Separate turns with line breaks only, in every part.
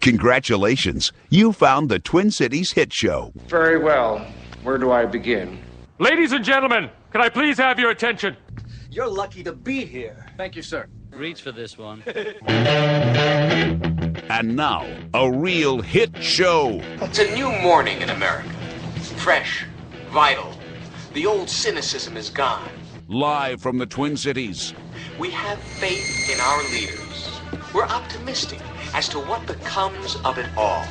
Congratulations. You found the Twin Cities hit show.
Very well. Where do I begin?
Ladies and gentlemen, can I please have your attention?
You're lucky to be here.
Thank you, sir. Reach for this one.
And now, a real hit show.
It's a new morning in America. Fresh, vital. The old cynicism is gone.
Live from the Twin Cities.
We have faith in our leaders. We're optimistic as to what becomes of it all.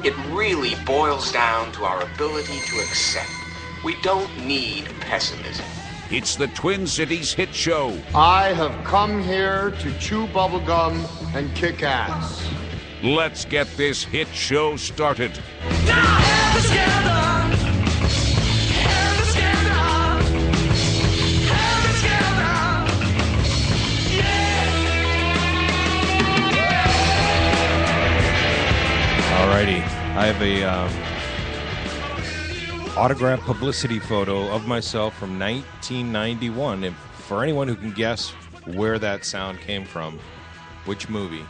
It really boils down to our ability to accept. We don't need pessimism.
It's the Twin Cities hit show.
I have come here to chew bubblegum and kick ass.
Let's get this hit show started.
Alrighty, I have a autograph publicity photo of myself from 1991. And for anyone who can guess where that sound came from, which movie,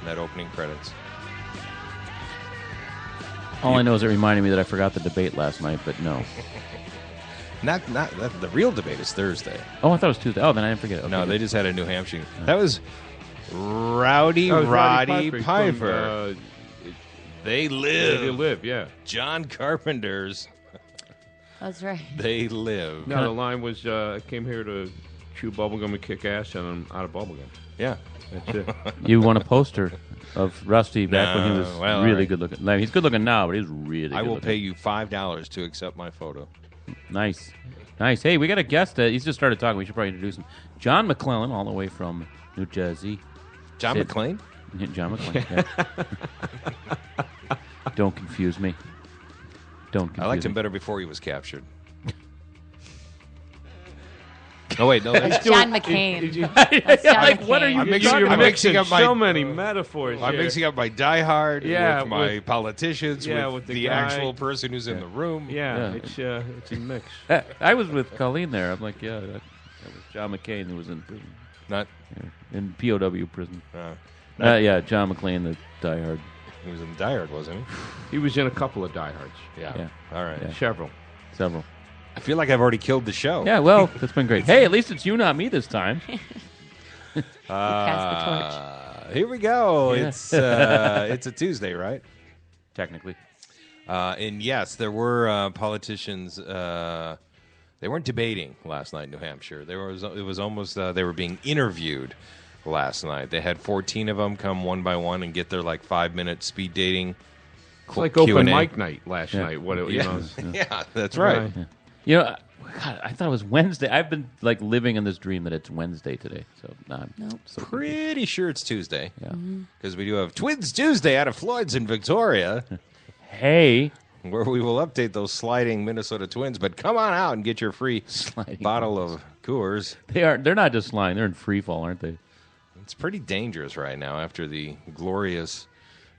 that opening credits?
All I know is it reminded me that I forgot the debate last night, but no.
Not the real debate is Thursday.
Oh, I thought it was Tuesday. Oh, then I didn't forget it. Okay.
No, they just had a New Hampshire. That was Roddy Piper. They live.
They live, yeah.
John Carpenter's.
That's right.
They live.
No, the line was, I came here to chew bubblegum and kick ass, and I'm out of bubblegum.
Yeah.
That's it.
You won a poster of Rusty back when he was really
right.
good looking. Like, he's good looking now, but he's really good
I will
looking.
pay you $5 to accept my photo.
Nice. Hey, we got a guest. He's just started talking. We should probably introduce him. John McClellan, all the way from New Jersey.
John McClane?
Yeah, John McClane, yeah. Don't confuse me.
I liked him better before he was captured. Oh, wait, no. That's
John McCain.
What are you
I'm mixing up my,
so many metaphors.
I'm mixing up my Die Hard with my politicians,
with
the actual person who's in the room.
Yeah. It's a mix.
I was with Colleen there. I'm like, that was John McCain who was in prison. In POW prison. John McClane, the Die Hard.
He was in Die Hard, wasn't he?
He was in a couple of Die Hards.
Yeah. All right.
Yeah.
Several.
I feel like I've already killed the show.
Yeah, well, that's been great. Hey, at least it's you, not me this time.
Pass the torch.
Here we go.
Yeah.
It's a Tuesday, right?
Technically.
And yes, there were politicians. They weren't debating last night in New Hampshire. It was almost they were being interviewed last night. They had 14 of them come one by one and get their 5-minute speed dating.
It's like open mic night last night.
Yeah, that's right.
You know, God, I thought it was Wednesday. I've been living in this dream that it's Wednesday today. So I'm
pretty sure it's Tuesday.
Yeah,
because we do have Twins Tuesday out of Floyd's in Victoria.
Hey.
Where we will update those sliding Minnesota Twins. But come on out and get your free bottle of Coors.
They're not just sliding. They're in free fall, aren't they?
It's pretty dangerous right now after the glorious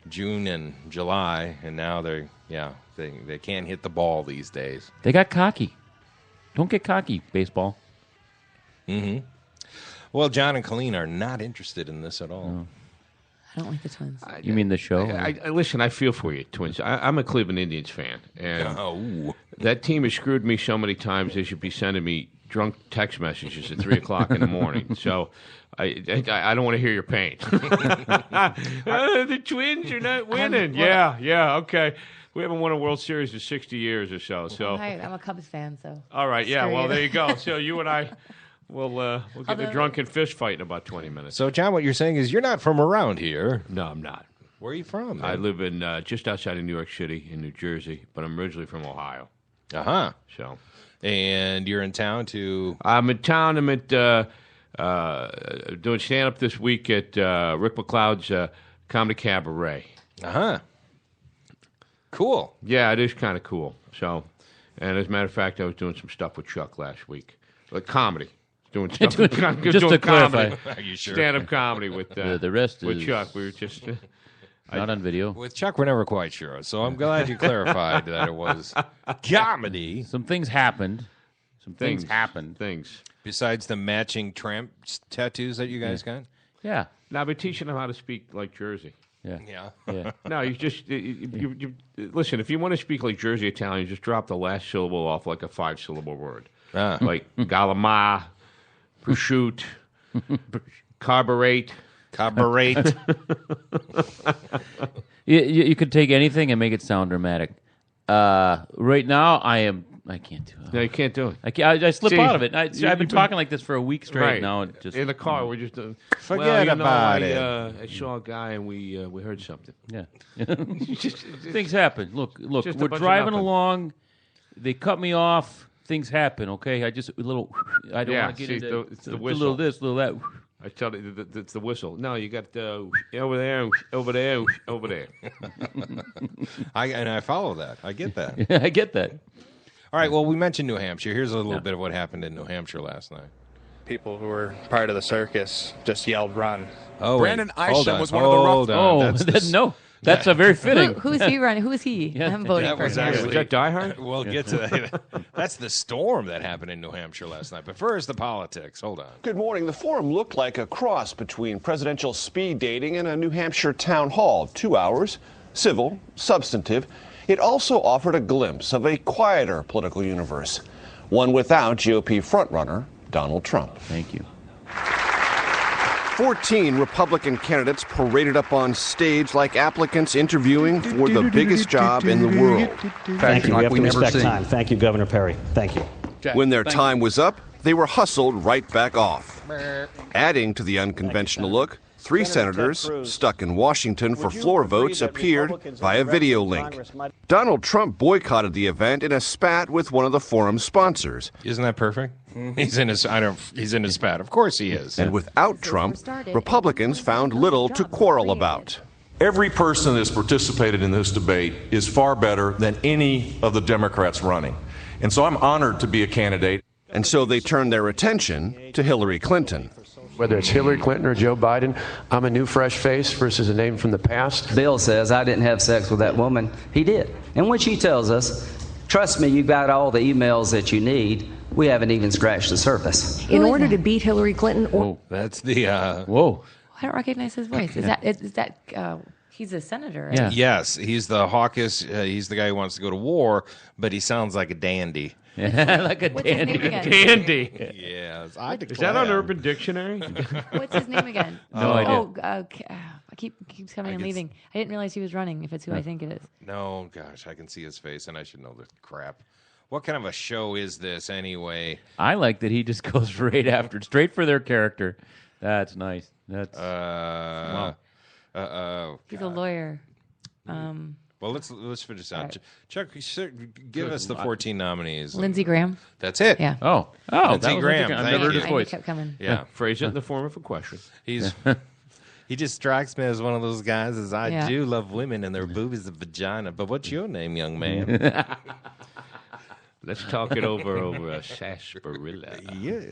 June and July, and now they can't hit the ball these days.
They got cocky. Don't get cocky, baseball.
Mm-hmm. Well, John and Colleen are not interested in this at all.
No.
I don't like the Twins.
You mean the show?
Listen, I feel for you, Twins. I'm a Cleveland Indians fan, and that team has screwed me so many times. They should be sending me drunk text messages at 3 o'clock in the morning. So I don't want to hear your pain. The Twins are not winning. Yeah, okay. We haven't won a World Series in 60 years or so. So
I'm a Cubs fan, so.
All right, yeah. Well, there you go. So you and I. We'll get in a drunken fist fight in about 20 minutes.
So, John, what you're saying is you're not from around here.
No, I'm not.
Where are you from, man?
I live in just outside of New York City in New Jersey, but I'm originally from Ohio.
Uh-huh.
So,
and you're in town to...
I'm in town. I'm at doing stand-up this week at Rick McLeod's Comedy Cabaret.
Uh-huh. Cool.
Yeah, it is kind of cool. So, and as a matter of fact, I was doing some stuff with Chuck last week. Like comedy. Doing stuff.
Just to clarify.
Are you sure?
Stand-up comedy with
the rest
with
is
Chuck. We were just
not on video.
With Chuck, we're never quite sure. So I'm glad you clarified that it was comedy.
Some things happened. Things.
Besides the matching tramp tattoos that you guys got?
Yeah.
Now, I've been teaching them how to speak like Jersey.
Yeah.
No, you just you listen. If you want to speak like Jersey Italian, just drop the last syllable off like a 5-syllable word, like galama, prosciutto, carburate.
You could take anything and make it sound dramatic. Right now, I can't do it.
No, you can't do it.
I slip out of it. I've been talking like this for a week straight
right.
now. It just
in the car, we're just
forget about it.
I saw a guy and we heard something.
Yeah, things happen. Look,
Just a
we're
bunch of
driving
nothing.
along. They cut me off. Things happen. Okay, I don't want to get into
it's the
a
whistle.
little this, little that.
I tell you, it's the whistle. No, you got over there, over there, over there.
I follow that. I get that.
I get that.
All right, well, we mentioned New Hampshire. Here's a little bit of what happened in New Hampshire last night.
People who were part of the circus just yelled, "Run!"
Oh,
Brandon
hold
Isham
on,
was one of the rough.
hold on.
No, that's a very fitting.
Who's he running? Who is he? I'm voting
That
for
was
him.
actually,
Was that Die Hard?
We'll get to that. That's the storm that happened in New Hampshire last night. But first, the politics. Hold on.
Good morning. The forum looked like a cross between presidential speed dating and a New Hampshire town hall. 2 hours, civil, substantive. It also offered a glimpse of a quieter political universe, one without GOP frontrunner Donald Trump.
Thank you.
14 Republican candidates paraded up on stage like applicants interviewing for the biggest job in the world.
Thank you. We have to respect time. Thank you, Governor Perry. Thank you.
When their time was up, they were hustled right back off. Adding to the unconventional look, 3 senators stuck in Washington for floor votes appeared via video link. Donald Trump boycotted the event in a spat with one of the forum's sponsors.
Isn't that perfect? He's in his spat. Of course he is.
And without Trump, Republicans found little to quarrel about.
Every person that has participated in this debate is far better than any of the Democrats running. And so I'm honored to be a candidate.
And so they turned their attention to Hillary Clinton.
Whether it's Hillary Clinton or Joe Biden, I'm a new fresh face versus a name from the past.
Bill says I didn't have sex with that woman. He did. And when she tells us, trust me, you've got all the emails that you need, we haven't even scratched the surface.
In order to beat Hillary Clinton,
Whoa, that's the
whoa.
I don't recognize his voice. Is that he's a senator, right?
Yeah.
Yes, he's the hawkish. He's the guy who wants to go to war, but he sounds like a dandy.
Like a
What's his name
dandy.
again?
Dandy.
Yes, I declare.
Is that on Urban Dictionary?
What's his name again?
No idea.
Oh, I keeps coming and leaving. I didn't realize he was running. If it's who I think it is.
No, gosh, I can see his face, and I should know the crap. What kind of a show is this, anyway?
I like that he just goes right after, straight for their character. That's nice. That's
He's a lawyer.
Well, let's finish out.
Right.
Chuck, give us the 14 nominees.
Lindsey Graham.
That's it.
Yeah.
Oh,
Lindsey
that was
Graham.
I've
Thank
never heard
you.
his
I
voice.
kept coming.
Yeah.
Phrase it in the form of a question.
He just strikes me as one of those guys as I
Yeah.
do love women and their boobies and vagina. But what's your name, young man?
Let's talk it over a sarsaparilla.
Yes.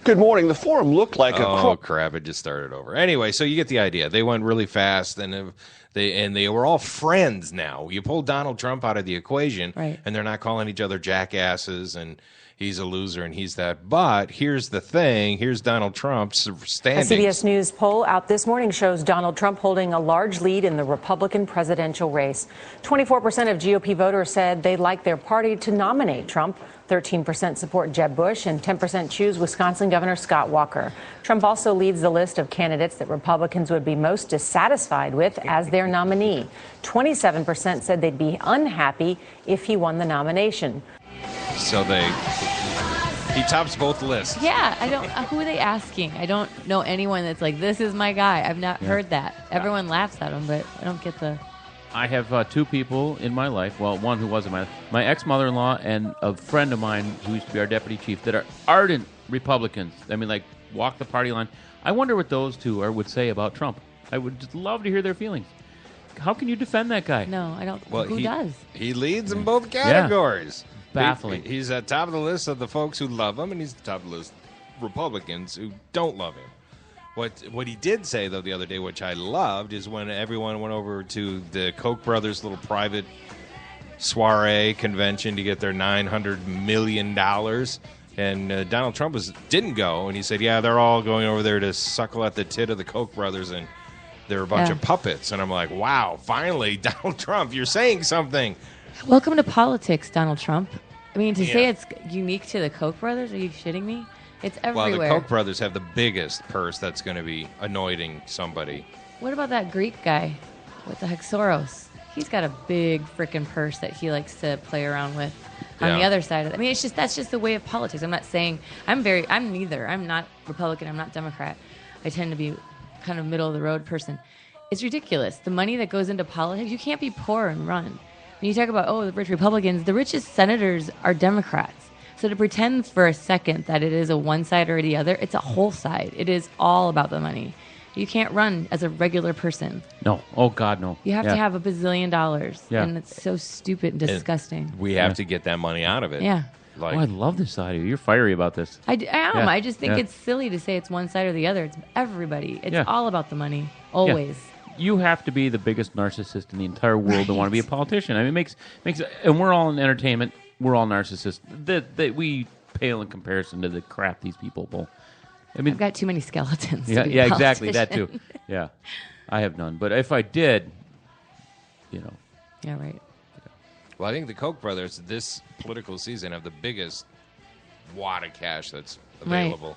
Good morning. The forum looked like a
Oh crap! It just started over. Anyway, so you get the idea. They went really fast, and they were all friends now. You pull Donald Trump out of the equation,
Right.
and they're not calling each other jackasses and he's a loser and he's that. But here's the thing. Here's Donald Trump's standings.
A CBS News poll out this morning shows Donald Trump holding a large lead in the Republican presidential race. 24% of GOP voters said they'd like their party to nominate Trump. 13% support Jeb Bush and 10% choose Wisconsin Governor Scott Walker. Trump also leads the list of candidates that Republicans would be most dissatisfied with as their nominee. 27% said they'd be unhappy if he won the nomination.
So he tops both lists.
Yeah, I don't. Who are they asking? I don't know anyone that's like, this is my guy. I've not heard that. Everyone laughs at him, but I don't get the.
I have 2 people in my life. Well, one who wasn't my ex-mother-in-law and a friend of mine who used to be our deputy chief that are ardent Republicans. I mean, like, walk the party line. I wonder what those two would say about Trump. I would just love to hear their feelings. How can you defend that guy?
No, I don't.
Well,
who does?
He leads in both categories.
Baffling.
He's at top of the list of the folks who love him, and he's at the top of the list of Republicans who don't love him. What he did say, though, the other day, which I loved, is when everyone went over to the Koch brothers' little private soiree convention to get their $900 million, and Donald Trump didn't go, and he said, yeah, they're all going over there to suckle at the tit of the Koch brothers, and they're a bunch of puppets. And I'm like, wow, finally, Donald Trump, you're saying something.
Welcome to politics, Donald Trump. I mean, to say it's unique to the Koch brothers, are you shitting me? It's everywhere.
Well, the Koch brothers have the biggest purse that's going to be anointing somebody.
What about that Greek guy? What the heck, Soros? He's got a big freaking purse that he likes to play around with on the other side of it. I mean, that's just the way of politics. I'm not saying I'm neither. I'm not Republican. I'm not Democrat. I tend to be kind of middle of the road person. It's ridiculous. The money that goes into politics, you can't be poor and run. When you talk about, the rich Republicans, the richest senators are Democrats. So to pretend for a second that it is a one side or the other, it's a whole side. It is all about the money. You can't run as a regular person.
No. Oh, God, no.
You have to have $1 billion.
Yeah.
And it's so stupid and disgusting.
And we have to get that money out of it.
Yeah.
Like,
I love this side of you. You're fiery about this.
I am.
Yeah.
I just think it's silly to say it's one side or the other. It's everybody. It's all about the money. Always.
Yeah. You have to be the biggest narcissist in the entire world to want to be a politician. I mean, it makes and we're all in entertainment. We're all narcissists. That we pale in comparison to the crap these people pull. I mean,
I've got too many skeletons.
Yeah,
to be a
exactly. That
politician.
too. Yeah, I have none. But if I did,
Yeah, right.
Well, I think the Koch brothers this political season have the biggest wad of cash that's available.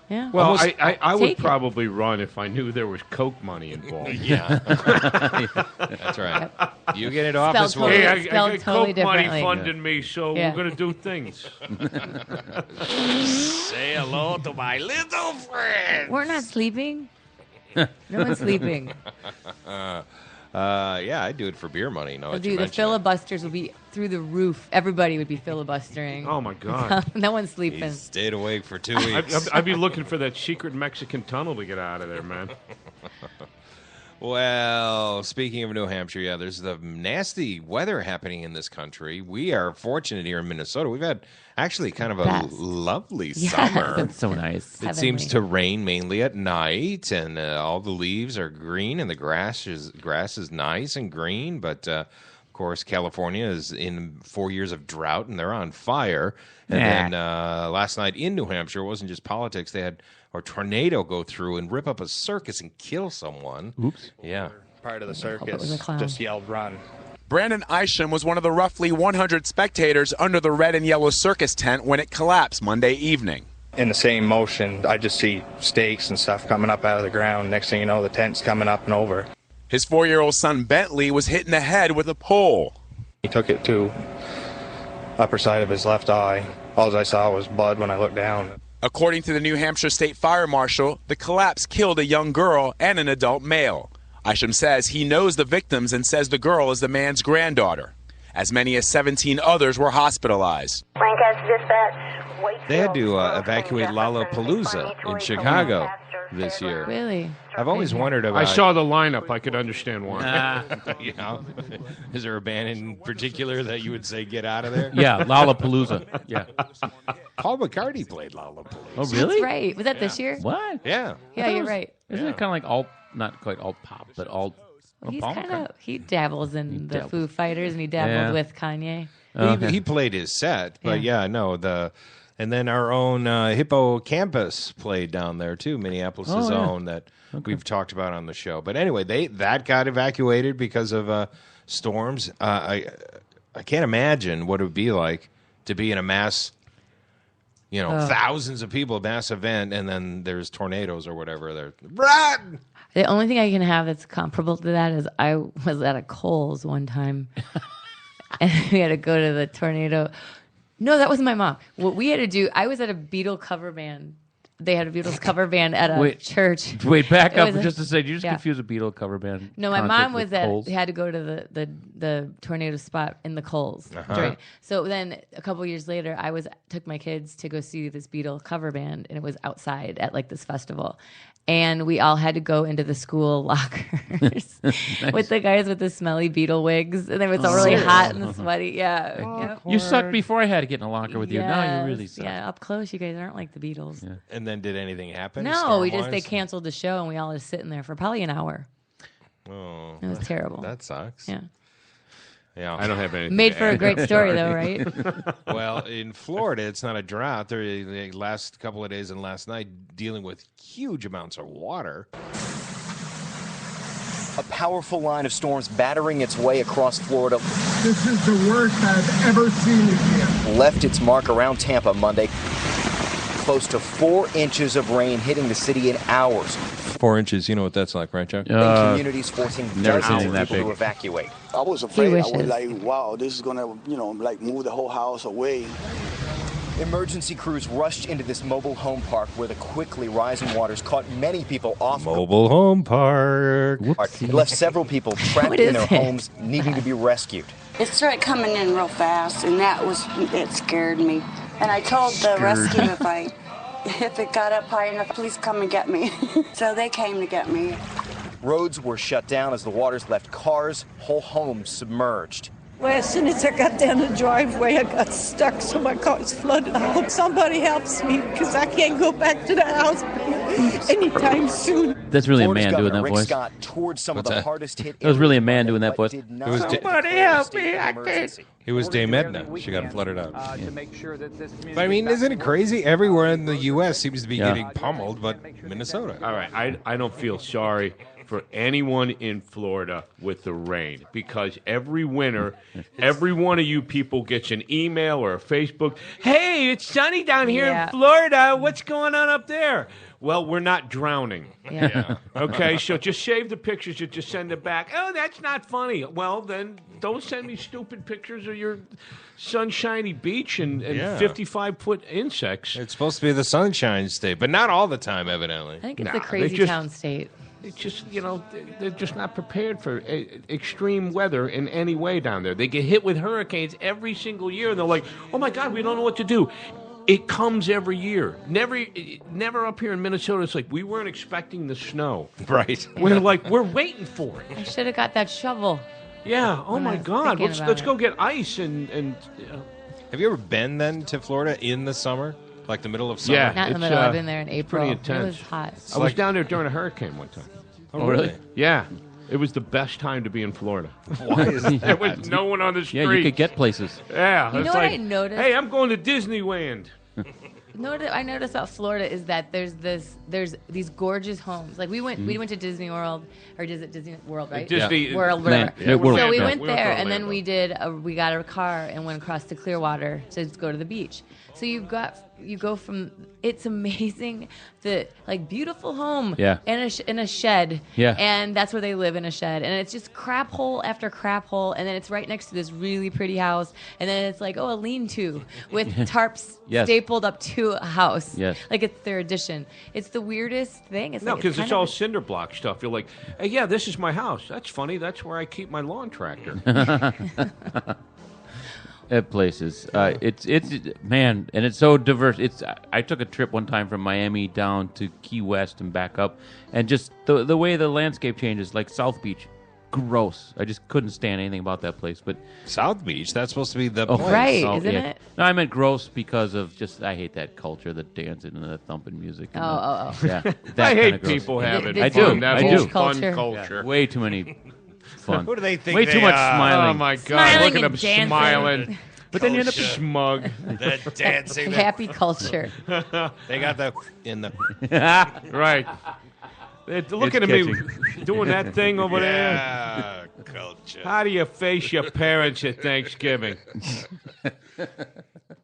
Yeah.
Well, I would probably run if I knew there was Coke money involved.
Yeah. That's right. You get into office
Spelled
with
Hey, I got
totally
Coke money
differently.
funding me, so
Yeah.
we're going to do things.
Say hello to my little friend.
We're not sleeping. No one's sleeping.
Yeah, I'd do it for beer money. No,
The filibusters would be through the roof. Everybody would be filibustering.
Oh, my God.
No one's sleeping.
He stayed awake for 2 weeks.
I'd be looking for that secret Mexican tunnel to get out of there, man.
Well, speaking of New Hampshire, there's the nasty weather happening in this country. We are fortunate here in Minnesota. We've had actually kind of a lovely summer.
That's so nice.
It seems to rain mainly at night, and all the leaves are green, and the grass is nice and green. But of course, California is in 4 years of drought, and they're on fire. And then last night in New Hampshire, it wasn't just politics. They had a tornado go through and rip up a circus and kill someone.
Oops.
Yeah.
Part of the circus just yelled, "Run."
Brandon Isham was one of the roughly 100 spectators under the red and yellow circus tent when it collapsed Monday evening.
In the same motion, I just see stakes and stuff coming up out of the ground. Next thing you know, the tent's coming up and over.
His 4-year-old son Bentley was hit in the head with a pole.
He took it to upper side of his left eye. All I saw was blood when I looked down.
According to the New Hampshire State Fire Marshal, the collapse killed a young girl and an adult male. Isham says he knows the victims and says the girl is the man's granddaughter. As many as 17 others were hospitalized.
They had to evacuate Lollapalooza in Chicago this year.
Really?
I've always wondered about...
I saw the lineup. I could understand why.
You know, is there a band in particular that you would say get out of there?
Yeah, Lollapalooza. Yeah.
Paul McCartney played Lollapalooza.
Oh, really?
That's right. Was that this year?
What?
Yeah.
Yeah, you're right.
Isn't it kind of like alt, not quite alt pop, but alt?
He's he dabbles in the Foo Fighters, and he dabbled with Kanye.
He played his set, but and then our own Hippocampus played down there too, Minneapolis' own that we've talked about on the show. But anyway, that got evacuated because of storms. I can't imagine what it would be like to be in a mass, thousands of people, mass event, and then there's tornadoes or whatever. They're run.
The only thing I can have that's comparable to that is I was at a Kohl's one time, and we had to go to the tornado. No, that wasn't my mom. What we had to do, I was at a Beatle cover band. They had a Beatles cover band at a church.
Wait, back up just to say, did you just
yeah.
confuse a Beatle cover band?
No, my mom was
Kohl's?
had to go to the tornado spot in the Kohl's.
Uh-huh.
So then a couple years later, took my kids to go see this Beatle cover band, and it was outside at like this festival. And we all had to go into the school lockers with the guys with the smelly Beatle wigs, and it was all really hot and sweaty. Yeah,
You sucked before I had to get in a locker with you. Now you really suck.
Yeah, up close, you guys aren't like the Beatles.
Yeah.
And then did anything happen?
No, they canceled the show, and we all just sitting there for probably an hour.
Oh,
it was terrible.
That sucks.
Yeah.
Yeah,
I don't have anything.
Made for a great story, though, right?
Well, in Florida, it's not a drought. They're the last couple of days and last night dealing with huge amounts of water.
A powerful line of storms battering its way across Florida.
This is the worst I've ever seen it here.
Left its mark around Tampa Monday. Close to 4 inches of rain hitting the city in hours.
4 inches, you know what that's like, right, Chuck?
Communities forcing dozens of people
big.
to evacuate.
I was afraid. I was like, wow, this is going to, like move the whole house away.
Emergency crews rushed into this mobile home park where the quickly rising waters caught many people off.
Mobile home park.
It left several people trapped in their homes needing to be rescued.
It started coming in real fast, and it scared me. And I told the rescue if it got up high enough, please come and get me. So they came to get me.
Roads were shut down as the waters left cars, whole homes submerged.
Well, as soon as I got down the driveway, I got stuck, so my car's flooded. I hope somebody helps me because I can't go back to the house anytime soon.
That's really a man doing that
Rick
voice.
Scott toured some of the hardest hit
That was really a man doing that voice.
Somebody help me! I can't.
It was Dame Edna. She got flooded out. But I mean, isn't it crazy? Everywhere in the U.S. seems to be getting pummeled, but Minnesota.
All right, I don't feel sorry for anyone in Florida with the rain because every winter, every one of you people gets an email or a Facebook, hey, it's sunny down here in Florida. What's going on up there? Well, we're not drowning.
Yeah.
Okay, so just save the pictures. You just send it back. Oh, that's not funny. Well, then don't send me stupid pictures of your sunshiny beach and 55-foot insects.
It's supposed to be the sunshine state, but not all the time, evidently.
I think it's the crazy town state.
It's just, they're just not prepared for extreme weather in any way down there. They get hit with hurricanes every single year, and they're like, oh, my God, we don't know what to do. It comes every year. Never up here in Minnesota. It's like we weren't expecting the snow.
Right.
We're waiting for it.
I should have got that shovel.
Yeah. Oh, my God. Let's go get ice and
Have you ever been then to Florida in the summer? Like the middle of summer?
Yeah.
Not in the middle. I've been there in April.
Pretty intense.
It was hot.
I was down there during a hurricane one time.
Oh, really?
Yeah. It was the best time to be in Florida.
Why is that?
There was no one on the street.
Yeah, you could get places.
Yeah.
You know what I noticed?
Hey, I'm going to Disneyland.
I noticed about Florida is that there's these gorgeous homes. Like we went to Disney World, or is it Disney World, right?
Disney
World,
Land.
whatever.
Yeah, World.
So we
Yeah.
went
We
there,
went to
and then
Orlando.
we got a car and went across to Clearwater to go to the beach. So you go from, it's amazing, the beautiful home in a shed, and that's where they live, in a shed, and it's just crap hole after crap hole, and then it's right next to this really pretty house, and then it's like a lean-to with tarps stapled up to a house, like it's their addition. It's the weirdest thing. It's
Because it's all cinder block stuff. You're like, hey, yeah, this is my house. That's funny. That's where I keep my lawn tractor.
At places, it's man, and it's so diverse. I took a trip one time from Miami down to Key West and back up, and just the way the landscape changes, like South Beach, gross. I just couldn't stand anything about that place. But
South Beach, that's supposed to be the
place.
Right, isn't it?
No, I meant gross because of I hate that culture, the dancing and the thumping music. And yeah,
I hate people having fun. That whole fun culture.
Yeah, way too many. Fun.
Who do they think
Way
they
too much
are?
smiling.
Oh, my God.
Smiling
Look at
and
them
dancing.
smiling.
But then you end up
smug.
That dancing.
Happy culture.
They got the in the
right. Look at me doing that thing over
there. Culture.
How do you face your parents at Thanksgiving?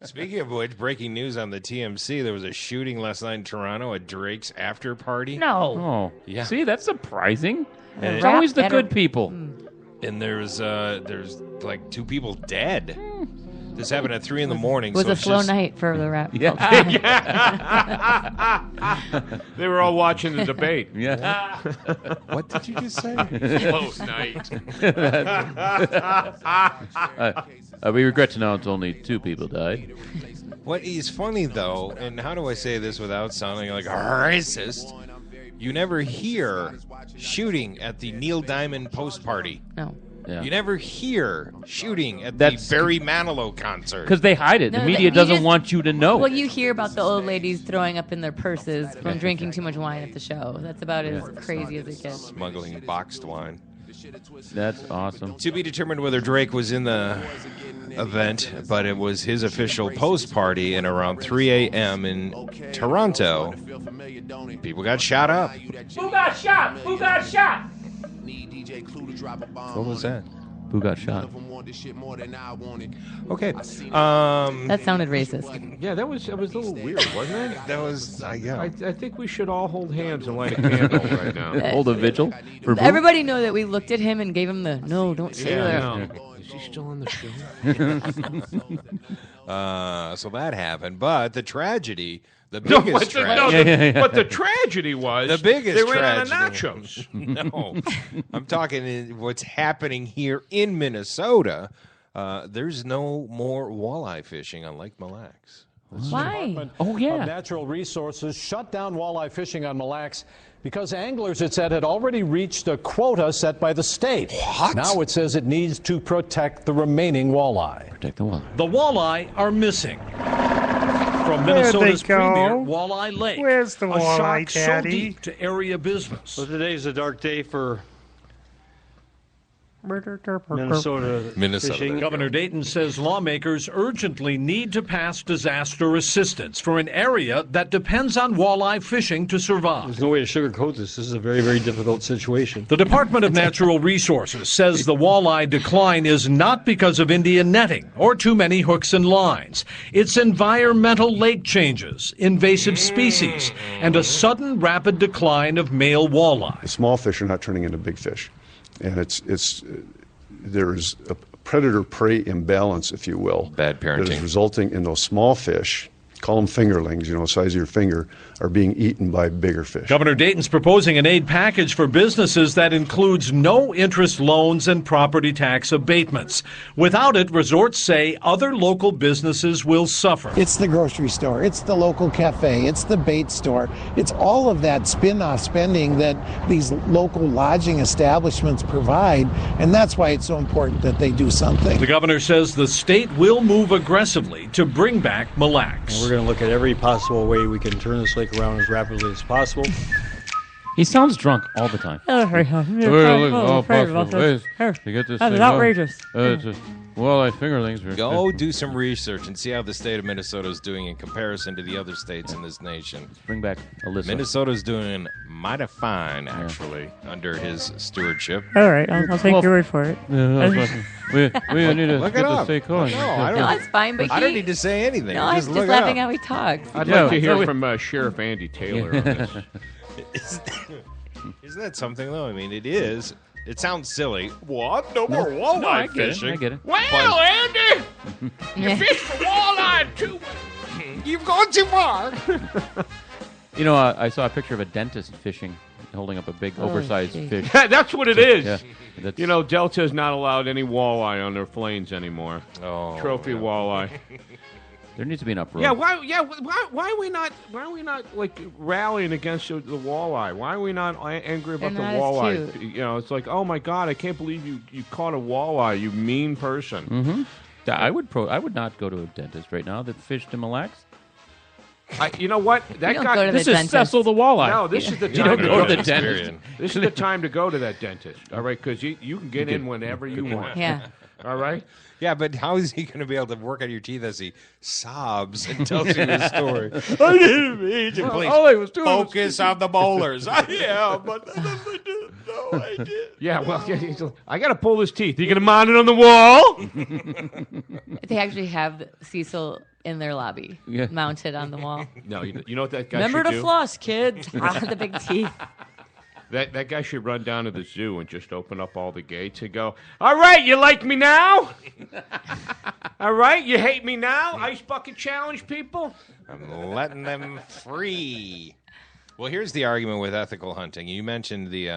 Speaking of which, breaking news on the TMC: there was a shooting last night in Toronto at Drake's after party.
No.
Oh,
yeah.
See, that's surprising.
And
It's always the good people.
And there's like 2 people dead. This happened at 3 a.m.
It was a slow night for the rap culture.
They were all watching the debate.
Yeah.
What did you just say?
Slow night.
We regret to announce only 2 people died.
What is funny, though, and how do I say this without sounding like a racist? You never hear shooting at the Neil Diamond post party.
No.
Yeah.
You never hear shooting at the Barry Manilow concert.
Because they hide it.
No,
the media doesn't want you to know.
Well, you hear about the old ladies throwing up in their purses from drinking too much wine at the show. That's about as crazy as it gets.
Smuggling boxed wine.
That's awesome.
To be determined whether Drake was in the event, but it was his official post party, and around 3 a.m. in Toronto, people got shot up.
Who got shot? Who got shot?
What was that?
Who got shot?
Okay.
That sounded racist.
Yeah, that was a little weird, wasn't it?
That was, yeah.
I think we should all hold hands and light a candle right now.
Hold a vigil? For Boo?
Everybody know that we looked at him and gave him the, no, don't say that.
No. Is he still on the show?
So that happened. But the tragedy, the biggest
but the tragedy was
the biggest
they ran
tragedy.
out of nachos.
No. I'm talking what's happening here in Minnesota. There's no more walleye fishing on Lake Mille Lacs.
Why?
Oh, yeah.
Of Natural Resources shut down walleye fishing on Mille Lacs because anglers, it said, had already reached a quota set by the state.
What?
Now it says it needs to protect the remaining walleye.
Protect the walleye.
The walleye are missing. From Minnesota's premier Walleye Lake.
Where's the
a
walleye,
shock so
Daddy?
deep to area business.
So today's a dark day for Minnesota fishing.
Governor Dayton says lawmakers urgently need to pass disaster assistance for an area that depends on walleye fishing to survive.
There's no way to sugarcoat this. This is a very, very difficult situation.
The Department of Natural Resources says the walleye decline is not because of Indian netting or too many hooks and lines. It's environmental lake changes, invasive species, and a sudden rapid decline of male walleye.
The small fish are not turning into big fish. And there's a predator-prey imbalance, if you will.
Bad parenting.
That is resulting in those small fish, call them fingerlings, the size of your finger, are being eaten by bigger fish.
Governor Dayton's proposing an aid package for businesses that includes no interest loans and property tax abatements. Without it, resorts say other local businesses will suffer.
It's the grocery store, it's the local cafe, it's the bait store. It's all of that spin-off spending that these local lodging establishments provide, and that's why it's so important that they do something.
The governor says the state will move aggressively to bring back Mille Lacs.
We're going to look at every possible way we can turn this lake around as rapidly as possible.
He sounds drunk all the time. You get this
That's outrageous.
Walleye fingerlings.
Go do some research and see how the state of Minnesota is doing in comparison to the other states in this nation.
Bring back Alyssa.
Minnesota's doing mighty fine, actually, under his stewardship.
All right, I'll take your word for it.
We need to
look
get
it
the
up.
state going.
No, it's fine, but
I don't need to say anything.
No, I'm
just
just
look
laughing
it up.
how he talks.
I'd like to hear from Sheriff Andy Taylor on this.
Isn't that something, though? I mean, it is. It sounds silly. What? No more walleye fishing?
I get it.
Well, Andy, you fish for walleye too.
You've gone too far.
I saw a picture of a dentist fishing, holding up a big, oversized fish.
That's what it is.
Yeah,
Delta has not allowed any walleye on their flanes anymore.
Oh,
Trophy walleye.
there needs to be an uproar.
Yeah, why are we not like rallying against the walleye? Why are we not angry about the
They're not as
walleye?
cute.
It's like, oh my God, I can't believe you caught a walleye, you mean person.
Mm-hmm. I would not go to a dentist right now that fished in Mille Lacs.
You know what?
You don't go to
This
the
is
dentist.
Cecil the Walleye.
No, this is the
You
time
don't go to the dentist.
This is the time to go to that dentist. All right, because you can get in whenever you want.
Yeah.
All right.
Yeah, but how is he going to be able to work on your teeth as he sobs and tells you his story?
I didn't mean to.
Please,
all I was doing
focus on the bowlers.
Yeah, but no, I did. Yeah, well, I got to pull his teeth. You going to mount it on the wall?
They actually have Cecil in their lobby, mounted on the wall.
No, you know what that guy
Remember
should
to
do?
floss, kids. The big teeth.
That guy should run down to the zoo and just open up all the gates and go, all right, you like me now? All right, you hate me now? Ice bucket challenge, people?
I'm letting them free. Well, here's the argument with ethical hunting. You mentioned the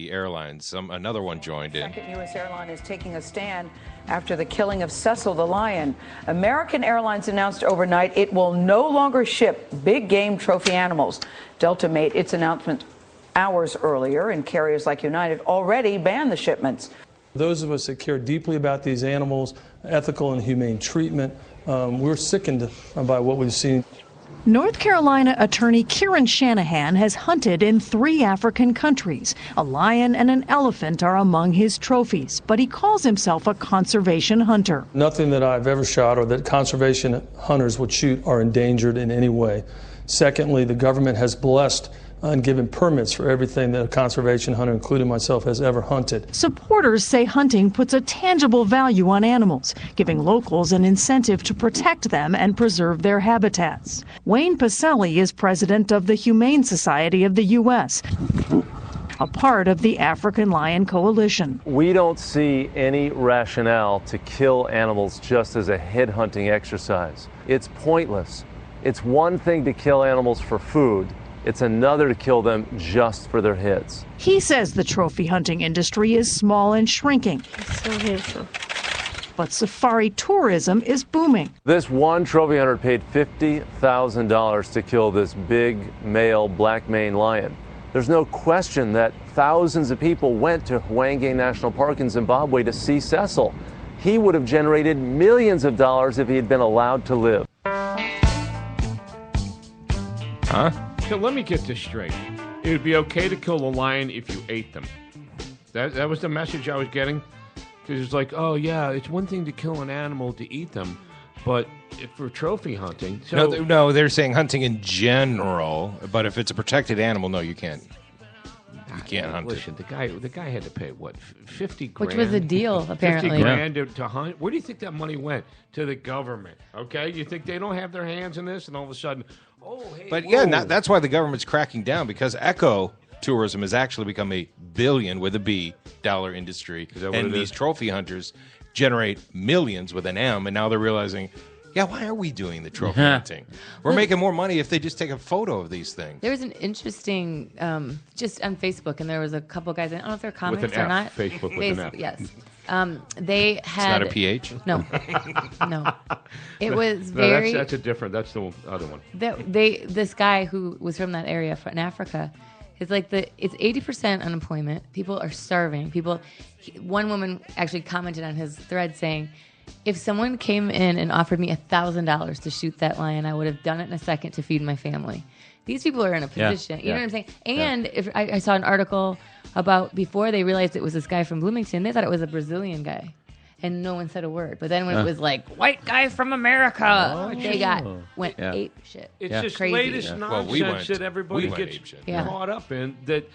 airlines. Another one joined in.
Second U.S. airline is taking a stand after the killing of Cecil the Lion. American Airlines announced overnight it will no longer ship big game trophy animals. Delta made its announcement hours earlier, and carriers like United already banned the shipments.
Those of us that care deeply about these animals, ethical and humane treatment, we're sickened by what we've seen.
North Carolina attorney Kieran Shanahan has hunted in 3 African countries. A lion and an elephant are among his trophies, but he calls himself a conservation hunter.
Nothing that I've ever shot or that conservation hunters would shoot are endangered in any way. Secondly, the government has blessed and given permits for everything that a conservation hunter, including myself, has ever hunted.
Supporters say hunting puts a tangible value on animals, giving locals an incentive to protect them and preserve their habitats. Wayne Pacelli is president of the Humane Society of the U.S., a part of the African Lion Coalition.
We don't see any rationale to kill animals just as a head-hunting exercise. It's pointless. It's one thing to kill animals for food. It's another to kill them just for their heads.
He says the trophy hunting industry is small and shrinking.
So handsome.
But safari tourism is booming.
This one trophy hunter paid $50,000 to kill this big male black maned lion. There's no question that thousands of people went to Hwange National Park in Zimbabwe to see Cecil. He would have generated millions of dollars if he had been allowed to live.
Huh? So let me get this straight. It would be okay to kill a lion if you ate them. That was the message I was getting. Because it's like, oh yeah, it's one thing to kill an animal to eat them, but for trophy hunting... So
No, they're saying hunting in general, but if it's a protected animal, no, you can't. You can't hunt
listen, the guy had to pay, what, 50 grand?
Which was a deal, apparently.
50 grand to hunt? Where do you think that money went? To the government, okay? You think they don't have their hands in this, and all of a sudden, oh, hey,
But
whoa.
yeah, that's why the government's cracking down, because eco-tourism has actually become a billion, with a B, dollar industry. And these trophy hunters generate millions with an M, and now they're realizing... Yeah, why are we doing the trophy hunting? We're making more money if they just take a photo of these things.
There was an interesting, just on Facebook, and there was a couple guys, I don't know if they're comics
with an
or
F.
not.
Facebook with an F.
Yes. They had...
It's not a PH?
No. No. It was very...
That's that's the other one.
This guy who was from that area in Africa, it's 80% unemployment. People are starving. One woman actually commented on his thread saying, if someone came in and offered me $1,000 to shoot that lion, I would have done it in a second to feed my family. These people are in a position, you know what I'm saying? And if I saw an article about before they realized it was this guy from Bloomington, they thought it was a Brazilian guy. And no one said a word. But then when it was like, white guy from America, they went ape shit.
It's just
crazy.
latest nonsense that everybody gets caught up in, that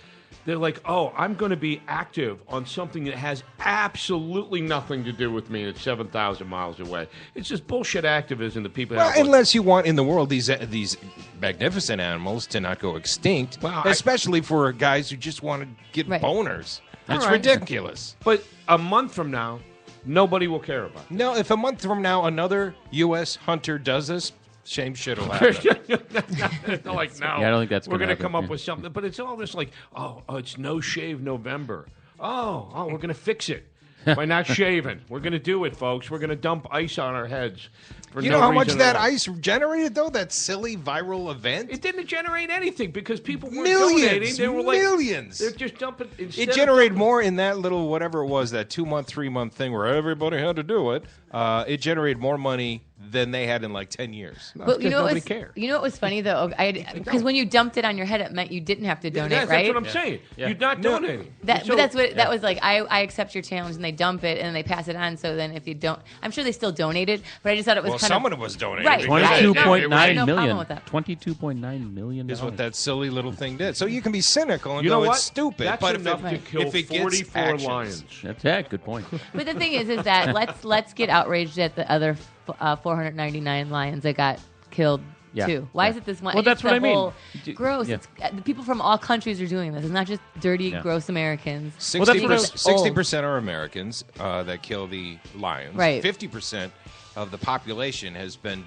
they're like, oh, I'm going to be active on something that has absolutely nothing to do with me. It's 7,000 miles away. It's just bullshit activism that people have.
Unless you want in the world these magnificent animals to not go extinct, especially for guys who just want to get boners. That's ridiculous.
But a month from now, nobody will care about it.
No, if a month from now another U.S. hunter does this, same shit will happen.
Like, no,
I don't think that's
we're going to
happen.
come up with something. But it's all just like, oh, it's No Shave November. Oh, we're going to fix it by not shaving. We're going to do it, folks. We're going to dump ice on our heads.
You know how much that ice generated, though? That silly viral event?
It didn't generate anything because people weren't
millions,
donating. They were like,
millions.
They're just dumping.
It generated more in that little, whatever it was, that 2-month, 3-month thing where everybody had to do it. It generated more money than they had in like 10 years.
But you know what was funny though? Because when you dumped it on your head, it meant you didn't have to donate, right?
That's what I'm saying. You're not donating.
But that's what that was like. I accept your challenge, and they dump it and they pass it on. So then if you don't, I'm sure they still donated. But I just thought it was kind
someone
of
was donating.
Right.
22.9 million.
With that.
$22.9 million
is what that silly little thing did. So you can be cynical and
you know
go,
what?
it's stupid.
That's
but
enough to kill 44 lions.
That's good point.
But the thing is that let's get outraged at the other 499 lions that got killed too. Why is it this one?
Well, that's what I mean.
Gross. It's, people from all countries are doing this. It's not just dirty, gross Americans.
60% are Americans that kill the lions.
Right.
50% of the population has been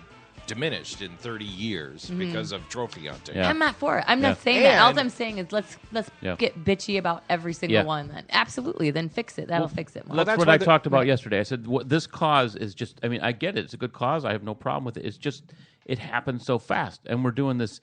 diminished in 30 years because of trophy hunting.
Yeah. I'm not for it. I'm not saying that. All I'm saying is let's get bitchy about every single one. Then absolutely, then fix it. That'll fix it more.
That's what I talked about yesterday. I said this cause is just. I mean, I get it. It's a good cause. I have no problem with it. It's just it happens so fast, and we're doing this.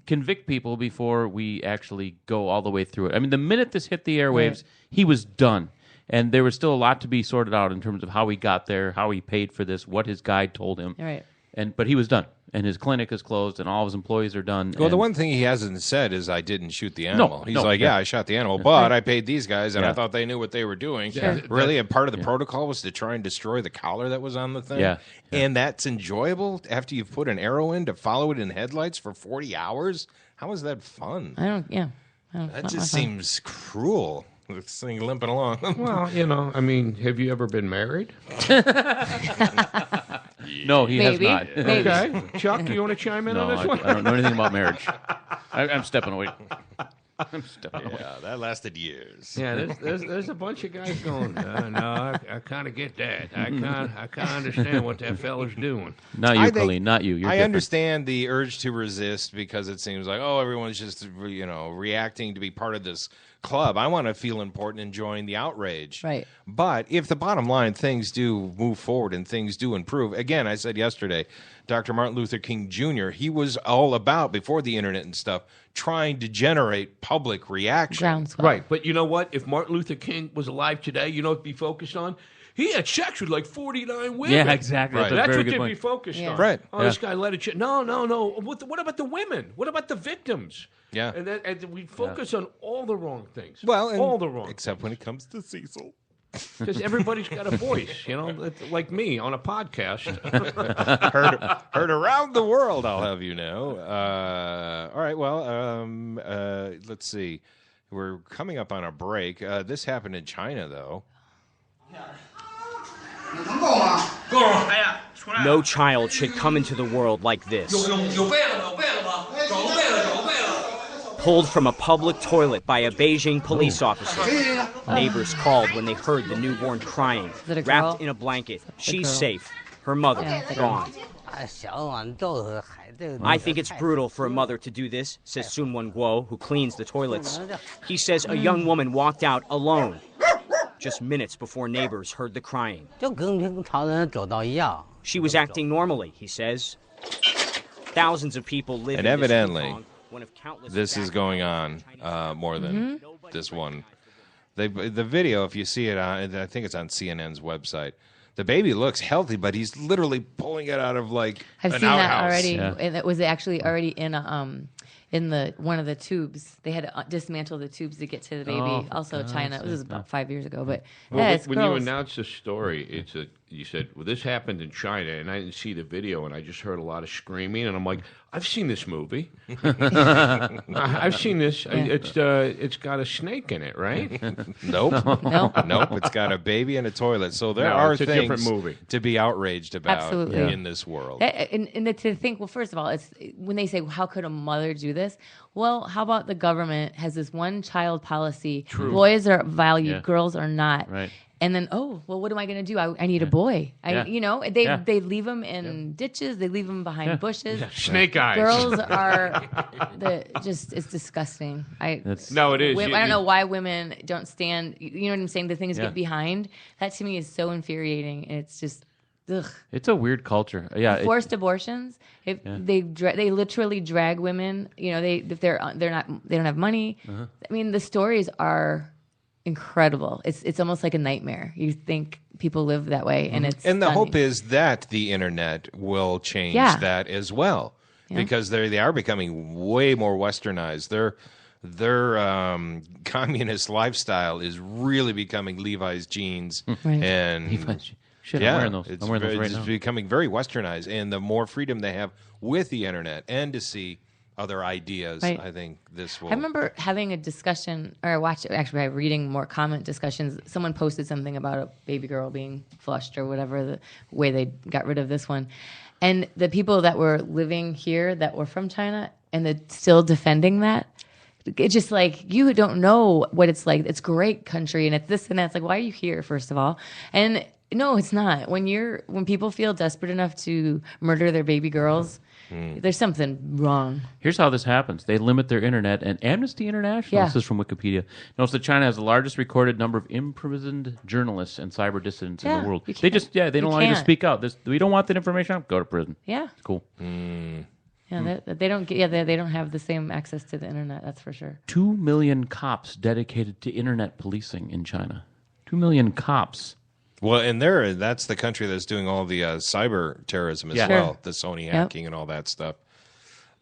Convict people before we actually go all the way through it. I mean, the minute this hit the airwaves, he was done. And there was still a lot to be sorted out in terms of how he got there, how he paid for this, what his guide told him.
Right.
But he was done, and his clinic is closed, and all of his employees are done.
Well, the one thing he hasn't said is, I didn't shoot the animal. He's like, I shot the animal, but I paid these guys, and I thought they knew what they were doing.
Sure.
Really, and part of the protocol was to try and destroy the collar that was on the thing. And that's enjoyable after you've put an arrow in to follow it in headlights for 40 hours? How is that fun?
That
just seems cruel. This thing limping along.
Well, I mean, have you ever been married?
No, he has
Maybe.
not.
Maybe.
Okay. Chuck, do you want to chime in on
No,
this one?
I don't know anything about marriage. I'm stepping away. I'm stepping away.
Yeah, that lasted years.
Yeah, there's a bunch of guys going, no, I kind of get that. I kind of understand what that fella's doing.
Not you, Colleen, not you. You're
I
different.
understand the urge to resist because it seems like, everyone's just, reacting to be part of this club. I want to feel important and join the outrage.
Right.
But if the bottom line, things do move forward and things do improve. Again, I said yesterday, Dr. Martin Luther King Jr., he was all about, before the internet and stuff, trying to generate public reaction.
Groundswell.
Right, but you know what? If Martin Luther King was alive today, you know what he'd be focused on? He had sex with like 49 women.
Yeah, exactly.
Right.
That's a very
what
good
they'd
point.
be focused on.
Right.
Oh, this guy let it cheat. No. What about the women? What about the victims?
Yeah.
And we focus on all the wrong things.
Well,
all the wrong
except when it comes to Cecil.
Because everybody's got a voice, like me on a podcast.
heard around the world, I'll have you know. All right, well, let's see. We're coming up on a break. This happened in China, though.
No child should come into the world like this. Pulled from a public toilet by a Beijing police officer. Neighbors called when they heard the newborn crying, wrapped in a blanket. She's safe. Her mother gone. I think it's brutal for a mother to do this, says Sun Wen Guo, who cleans the toilets. He says a young woman walked out alone just minutes before neighbors heard the crying. She was acting normally, he says. Thousands of people live
And
in
evidently,
this Hong Kong, one of countless
this is going on more than this one. The video, if you see it, I think it's on CNN's website. The baby looks healthy, but he's literally pulling it out of like
I've
an
seen
outhouse.
that already, and it was actually already in one of the tubes. They had to dismantle the tubes to get to the baby. Also, China. It was about 5 years ago, but it's
when
gross.
you announced the story, you said, well, this happened in China, and I didn't see the video, and I just heard a lot of screaming, and I'm like, I've seen this movie. I've seen this. Yeah. It's got a snake in it, right?
Nope. Nope. It's got a baby and a toilet. So there are things to be outraged about in this world.
And to think, well, first of all, it's when they say, how could a mother do this? Well, how about the government has this one-child policy?
True.
Boys are valued, girls are not.
Right.
And then, what am I going to do? I need a boy. They leave them in ditches. They leave them behind bushes.
Yeah. Snake eyes.
Girls are it's disgusting.
It is.
I don't know why women don't stand. You know what I'm saying? The things get behind. That to me is so infuriating. It's just, ugh.
It's a weird culture. Yeah.
Forced abortions. They literally drag women. They don't have money.
Uh-huh.
I mean, the stories are incredible. It's almost like a nightmare. You think people live that way, and it's
and the
stunning.
hope is that the internet will change that as well, because they are becoming way more westernized. Their communist lifestyle is really becoming Levi's jeans and
Levi's. Shit, I'm wearing those. I'm wearing those right now.
It's becoming very westernized, and the more freedom they have with the internet and to see other ideas, I think this will.
I remember having a discussion, or reading more comment discussions. Someone posted something about a baby girl being flushed or whatever, the way they got rid of this one. And the people that were living here that were from China and they're still defending that, it's just like, you don't know what it's like. It's great country and it's this and that. It's like, why are you here, first of all? And no, it's not. When people feel desperate enough to murder their baby girls, there's something wrong.
Here's how this happens. They limit their internet, and Amnesty International, this is from Wikipedia, notes that China has the largest recorded number of imprisoned journalists and cyber dissidents in the world. They don't allow you to speak out. We don't want that information out. Go to prison.
Yeah.
It's cool.
Yeah, they don't have the same access to the internet, that's for sure.
2 million cops dedicated to internet policing in China. 2 million cops.
Well, and that's the country that's doing all the cyber terrorism as well, the Sony hacking and all that stuff.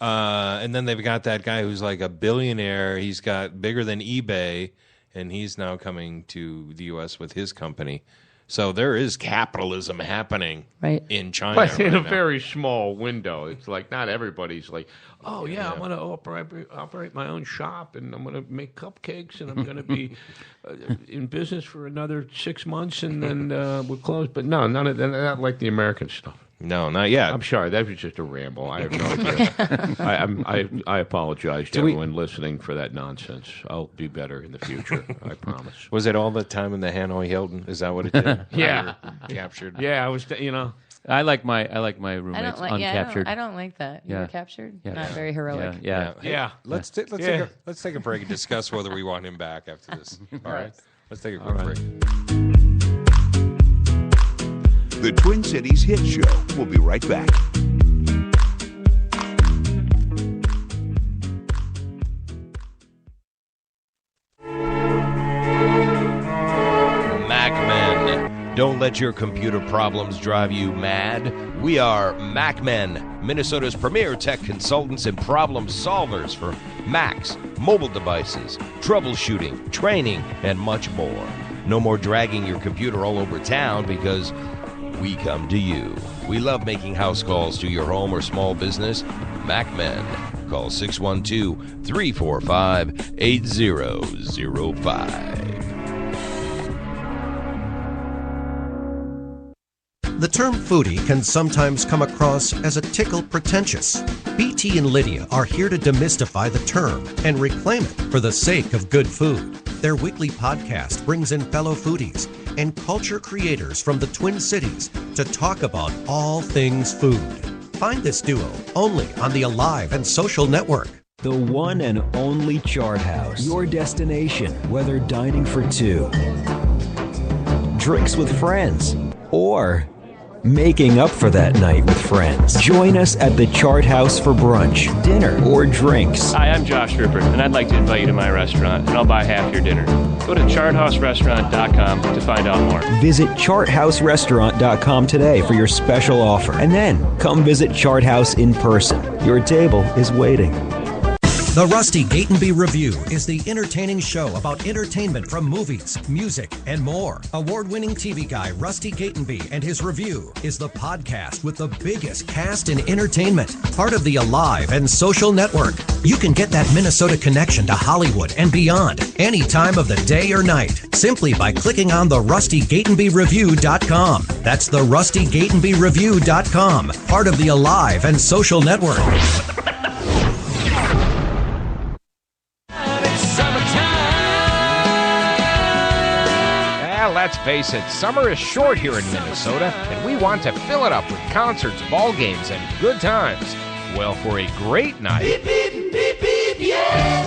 And then they've got that guy who's like a billionaire. He's got bigger than eBay, and he's now coming to the U.S. with his company. So there is capitalism happening in China.
But in
right
a
now.
very small window. It's like not everybody's like, oh, yeah, I'm going to operate my own shop, and I'm going to make cupcakes, and I'm going to be in business for another 6 months, and then we'll close. But no, none of that, not like the American stuff.
No, not yet.
I'm sorry. That was just a ramble. I have no idea. I apologize to everyone listening for that nonsense. I'll be better in the future. I promise.
Was it all the time in the Hanoi Hilton? Is that what it did?
Yeah.
Captured.
Yeah, I was.
I like my roommates uncaptured.
I don't like that. You were captured.
Yeah.
Not very heroic.
Yeah.
Let's take a break and discuss whether we want him back after this. All right. Let's take a quick break.
The Twin Cities Hit Show. We'll be right back.
MacMen. Don't let your computer problems drive you mad. We are MacMen, Minnesota's premier tech consultants and problem solvers for Macs, mobile devices, troubleshooting, training, and much more. No more dragging your computer all over town because we come to you. We love making house calls to your home or small business. MacMen. Call 612-345-8005.
The term foodie can sometimes come across as a tickle pretentious. BT and Lydia are here to demystify the term and reclaim it for the sake of good food. Their weekly podcast brings in fellow foodies and culture creators from the Twin Cities to talk about all things food. Find this duo only on the Alive and Social Network.
The one and only Chart House. Your destination, whether dining for two, drinks with friends, or making up for that night with friends. Join us at the Chart House for brunch, dinner, or drinks.
Hi, I'm Josh Ripper, and I'd like to invite you to my restaurant, and I'll buy half your dinner. Go to charthouserestaurant.com to find out more.
Visit charthouserestaurant.com today for your special offer, and then come visit Chart House in person. Your table is waiting.
The Rusty Gatenby Review is the entertaining show about entertainment from movies, music, and more. Award-winning TV guy Rusty Gatenby and his review is the podcast with the biggest cast in entertainment. Part of the Alive and Social Network. You can get that Minnesota connection to Hollywood and beyond any time of the day or night simply by clicking on the RustyGatenbyReview.com. That's the RustyGatenbyReview.com. Part of the Alive and Social Network.
Let's face it, summer is short here in Minnesota, and we want to fill it up with concerts, ball games, and good times. Well, for a great night,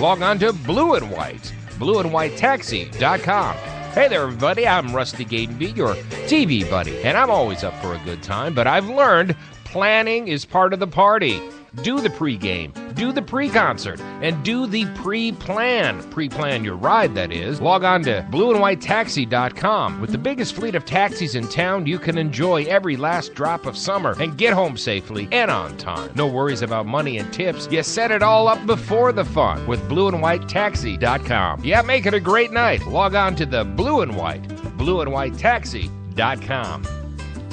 log on to Blue and White, blueandwhitetaxi.com. Hey there, everybody, I'm Rusty Gatenby, your TV buddy, and I'm always up for a good time, but I've learned planning is part of the party. Do the pregame, do the pre-concert, and do the pre-plan. Pre-plan your ride, that is. Log on to blueandwhitetaxi.com. With the biggest fleet of taxis in town, you can enjoy every last drop of summer and get home safely and on time. No worries about money and tips. You set it all up before the fun with blueandwhitetaxi.com. Yeah, make it a great night. Log on to the Blue and White, blueandwhitetaxi.com.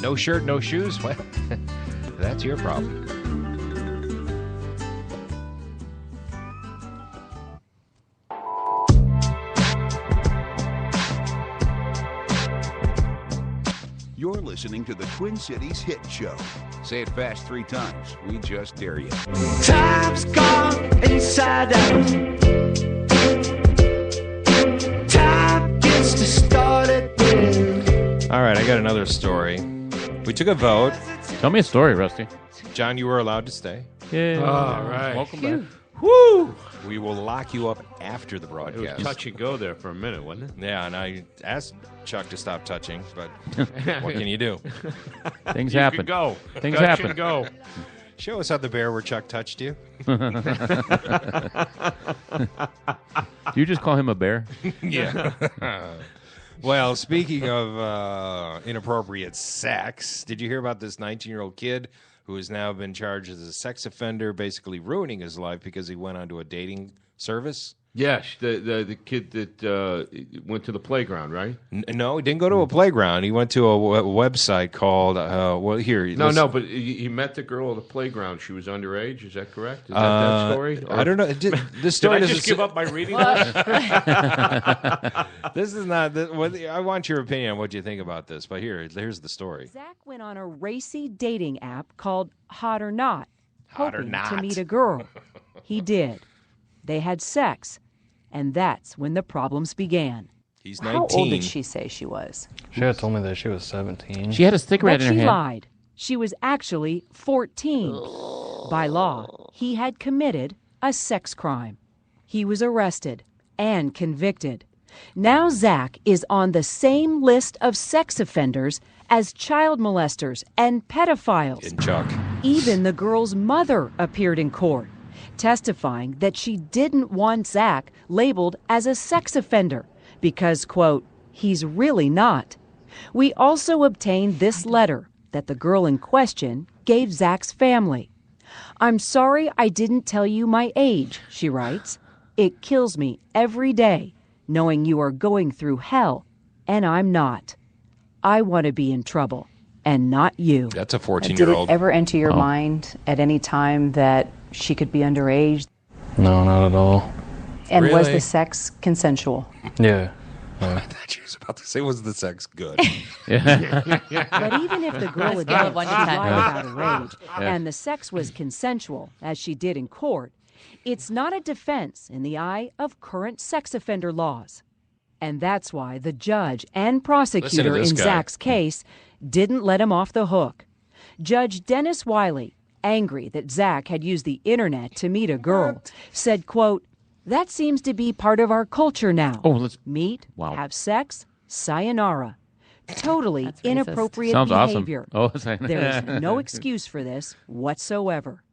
No shirt, no shoes? Well, that's your problem.
You're listening to the Twin Cities Hit Show. Say it fast 3 times. We just dare you.
Time's gone inside out. Time gets to start again.
All right, I got another story. We took a vote.
Tell me a story, Rusty.
John, you were allowed to stay.
Yeah.
All right.
Welcome back.
Woo! We will lock you up after the broadcast.
It was touch and go there for a minute, wasn't it?
Yeah, and I asked Chuck to stop touching, but what can you do?
Things
You
happen.
could go.
Things
Touch
happen.
and go.
Show us how the bear where Chuck touched you.
Do you just call him a bear?
Yeah. Well, speaking of inappropriate sex, did you hear about this 19-year-old kid who has now been charged as a sex offender, basically ruining his life because he went onto a dating service?
Yes, the kid that went to the playground, right?
No, he didn't go to a playground. He went to a website called,
but he met the girl at the playground. She was underage. Is that correct? Is that story? Or...
I don't know. This story
Did I just give up my reading?
This is not. I want your opinion on what you think about this, but here's the story.
Zach went on a racy dating app called Hot or Not,
Hot or
hoping
Not.
to meet a girl. He did. They had sex, and that's when the problems began.
He's
19. How old did
she say she was?
She had told me that she was 17.
She had a cigarette
But
in her
she
hand.
lied. She was actually 14. By law, he had committed a sex crime. He was arrested and convicted. Now Zach is on the same list of sex offenders as child molesters and pedophiles.
And Chuck.
Even the girl's mother appeared in court, testifying that she didn't want Zach labeled as a sex offender because, quote, he's really not. We also obtained this letter that the girl in question gave Zach's family. I'm sorry I didn't tell you my age, she writes. It kills me every day knowing you are going through hell and I'm not. I want to be in trouble and not you.
That's a
Did
14-year-old.
it ever enter your mind at any time that she could be underage?
No, not at all.
And was
Really?
the sex consensual?
Yeah.
I thought she was about to say, was the sex good?
But even if the girl
Scale of
admits
1
she
to 10.
lied about her age
Yeah.
and the sex was consensual, as she did in court, it's not a defense in the eye of current sex offender laws. And that's why the judge and prosecutor
this
in
guy.
Zach's case didn't let him off the hook. Judge Dennis Wiley, angry that Zach had used the internet to meet a girl, said, quote, that seems to be part of our culture now. Meet, have sex, sayonara. Totally
That's racist.
inappropriate
Sounds awesome.
behavior.
Oh, sorry.
There is no excuse for this whatsoever.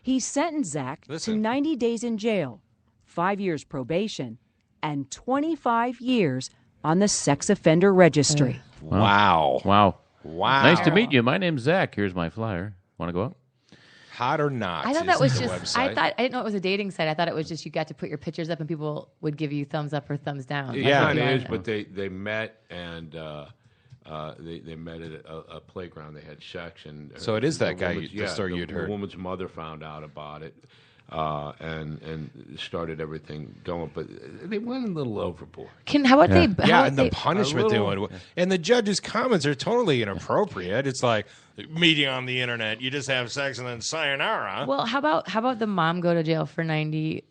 He sentenced Zach to 90 days in jail, 5 years probation, and 25 years on the sex offender registry.
Wow.
Wow.
Wow.
Nice to meet you. My name's Zach. Here's my flyer. Want to go up?
Hot or Not.
I thought
is
that was
the
just. I
website.
didn't know it was a dating site. I thought it was just you got to put your pictures up and people would give you thumbs up or thumbs down.
Yeah,
That's what
it
you
is.
wanted.
But they met and they met at a playground. They had sex and
So it is that guy,
woman's-
the story you'd heard.
The woman's mother found out about it and started everything going. But they went a little overboard.
How about they?
Yeah,
how
and
about
the
they-
punishment they would. And the judge's comments are totally inappropriate. It's like meeting on the internet. You just have sex and then sayonara.
Well, how about the mom go to jail for 90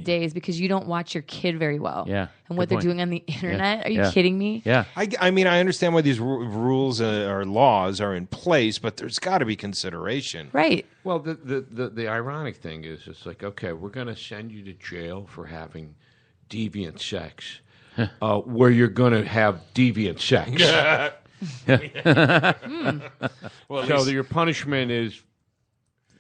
days because you don't watch your kid very well?
Yeah,
And what
good
they're
point.
doing on the internet? Are you
Yeah.
kidding me?
Yeah.
I mean, I understand why these rules or laws are in place, but there's got to be consideration.
Right.
Well, the ironic thing is, it's like, okay, we're going to send you to jail for having deviant sex, where you're going to have deviant sex.
Well, at
so
least-
your punishment is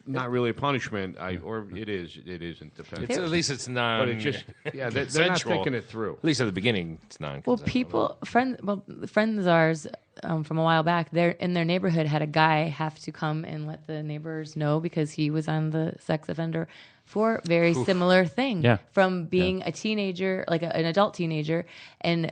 not really a punishment, or it is. It isn't. Depends.
At least it's non.
But it just they're not
consensual.
thinking it through.
At least at the beginning, it's non.
Well, friends of ours from a while back, they're in their neighborhood had a guy have to come and let the neighbors know because he was on the sex offender for very similar thing.
Yeah.
From being a teenager, like an adult teenager, and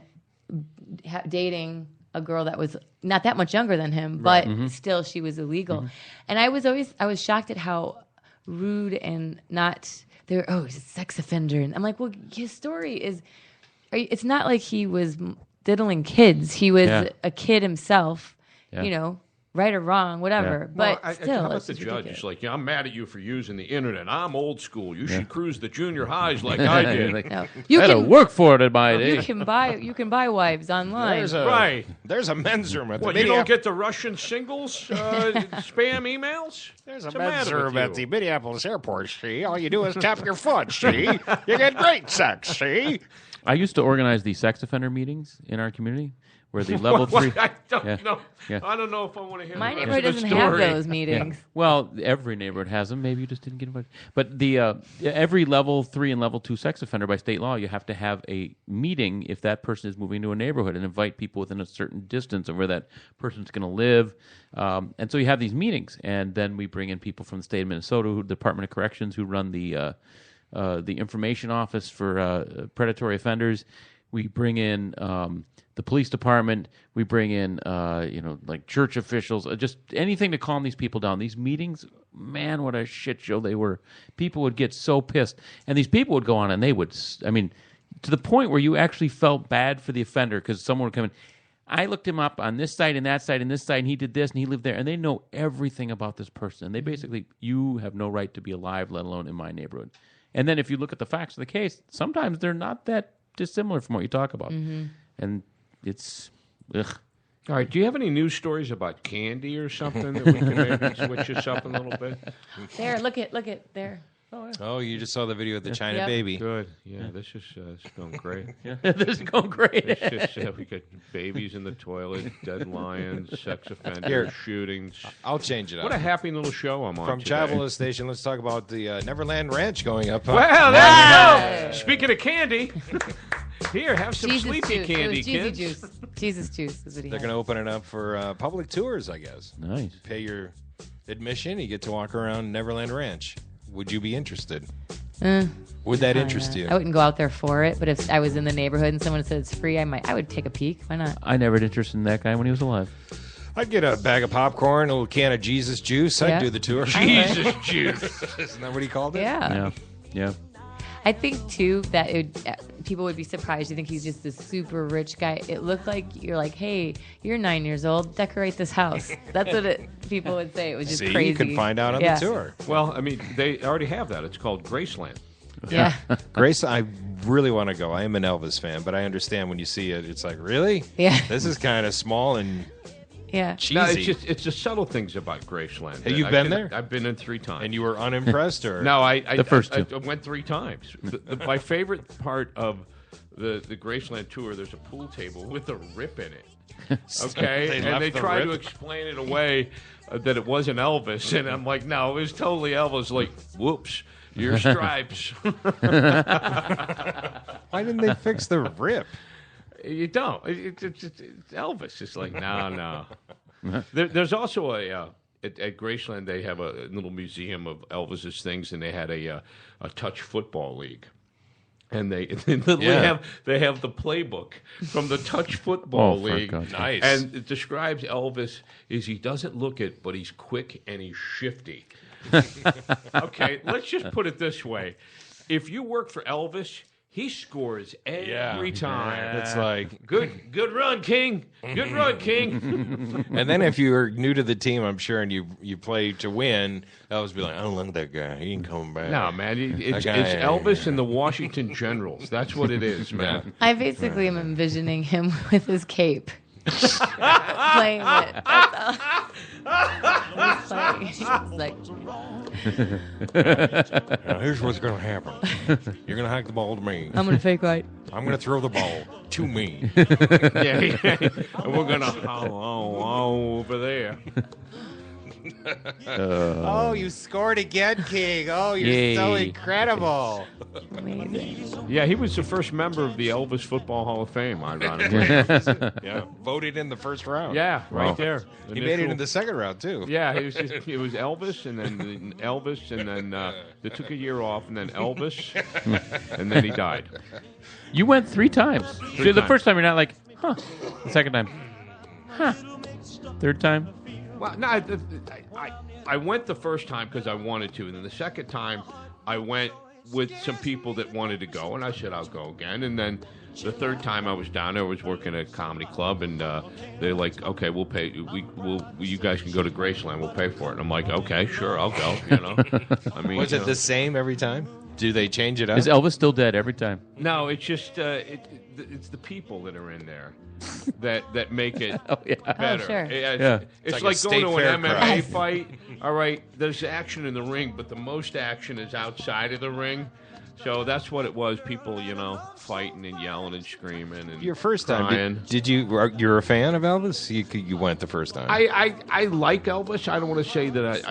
dating a girl that was not that much younger than him, but still she was illegal. And I was shocked at how rude and not they're he's a sex offender, and I'm like, well, his story is it's not like he was diddling kids. He was a kid himself, you know, right or wrong, whatever. But
well,
still,
how about
it's
the
just
judge?
ridiculous.
It's like, I'm mad at you for using the internet. I'm old school. You should cruise the junior highs like I did.
Like,
No.
I
You
had to
can-
work for it at my
You
age.
can buy wives online.
There's a men's room at the
What, you don't get the Russian singles spam emails?
There's a
What's the
men's
matter
room
with
at
you?
the Minneapolis airport, see? All you do is tap your foot, see? You get great sex, see?
I used to organize the sex offender meetings in our community where the level 3.
I don't
Yeah.
know.
Yeah.
I don't know if I want to hear
My
the rest
neighborhood
of the
doesn't have
story.
those meetings.
Well, every neighborhood has them. Maybe you just didn't get invited. But the every level 3 and level 2 sex offender by state law, you have to have a meeting if that person is moving to a neighborhood and invite people within a certain distance of where that person's going to live. And so you have these meetings, and then we bring in people from the state of Minnesota, who Department of Corrections, who run the the information office for predatory offenders. We bring in the police department. We bring in, like church officials, just anything to calm these people down. These meetings, man, what a shit show they were. People would get so pissed. And these people would go on and they would, to the point where you actually felt bad for the offender because someone would come in. I looked him up on this site and that site and this site, and he did this and he lived there. And they know everything about this person. And they basically, you have no right to be alive, let alone in my neighborhood. And then if you look at the facts of the case, sometimes they're not that dissimilar from what you talk about. And it's ugh.
All right, do you have any news stories about candy or something that we can maybe switch this up a little bit?
There, look at there.
Oh, you just saw the video of the China baby.
Good. Yeah, this is going great.
This is going great.
It's just, we got babies in the toilet, dead lions, sex offenders, shootings.
I'll change it up.
What a happy little show I'm on
From
today.
Travel Station, let's talk about the Neverland Ranch going up.
Well, there you go. Speaking of candy, here, have some
Jesus
sleepy
juice.
candy,
Jesus
kids.
juice. Jesus juice is what he
They're
had.
going to open it up for public tours, I guess.
Nice.
Pay your admission, you get to walk around Neverland Ranch. Would you be interested? Would that interest you?
I wouldn't go out there for it, but if I was in the neighborhood and someone said it's free, I would take a peek. Why not?
I never had interest in that guy when he was alive.
I'd get a bag of popcorn, a little can of Jesus juice.
Yeah.
I'd do the tour.
Jesus juice.
Isn't that what he called it?
Yeah.
I think too that people would be surprised. You think he's just this super rich guy. It looked like you're like, hey, you're 9 years old. Decorate this house. That's what people would say. It was just crazy.
You can find out on the tour.
Well, they already have that. It's called Graceland.
Yeah.
Grace, I really want to go. I am an Elvis fan, but I understand when you see it, it's like, really?
Yeah.
This is kind of small and cheesy.
No, it's the subtle things about Graceland.
Have you been there?
I've been in 3 times.
And you were unimpressed? Or
No, I
two.
went 3 times. My favorite part of the Graceland tour, there's a pool table with a rip in it. Okay?
They
and they
left the
try to
rip?
explain it away that it wasn't Elvis. And I'm like, no, it was totally Elvis. Like, whoops, your stripes.
Why didn't they fix the rip?
You don't. It's Elvis. It's like, no. There's also at Graceland, they have a little museum of Elvis's things, and they had a touch football league. And they literally have the playbook from the touch football league.
Nice.
And it describes Elvis is he doesn't look it, but he's quick and he's shifty. Okay, let's just put it this way. If you work for Elvis, he scores every time.
It's like
good run, King. Good run, King.
And then if you're new to the team, I'm sure, and you play to win, Elvis be like, I don't like that guy. He ain't coming back.
No, man. It's Elvis and the Washington Generals. That's what it is, man.
I basically am envisioning him with his cape. Playing it. That's all. He's like,
Now, here's what's going to happen. You're going to hike the ball to me.
I'm going to fake right.
I'm going to throw the ball to me.
And we're going to hollow over there.
Oh, you scored again, King. Oh, you're so incredible.
Amazing.
Yeah, he was the first member of the Elvis Football Hall of Fame, ironically.
Yeah, voted in the first round.
Yeah, right there.
He made it in the second round, too.
Yeah, it was Elvis, and then Elvis, and then they took a year off, and then Elvis, and then he died.
You went 3 times.
Three
The
times.
first time you're not like, huh. The second time, huh. Third time,
Well, no, I went the first time because I wanted to, and then the second time I went with some people that wanted to go, and I said I'll go again. And then the third time I was down there, I was working at a comedy club, and they're like, "Okay, we'll pay. You guys can go to Graceland. We'll pay for it." And I'm like, "Okay, sure, I'll go." You know, I mean,
Was it the same every time? Do they change it up?
is Elvis still dead every time?
No, it's just it's the people that are in there that make it better.
Oh, sure.
It's
like
like
a
going to
state
an
fair
MMA
crowd.
fight. All right, there's action in the ring, but the most action is outside of the ring. So that's what it was. People, fighting and yelling and screaming and
Your first
crying.
time, did you? You're a fan of Elvis? You went the first time.
I like Elvis. I don't want to say that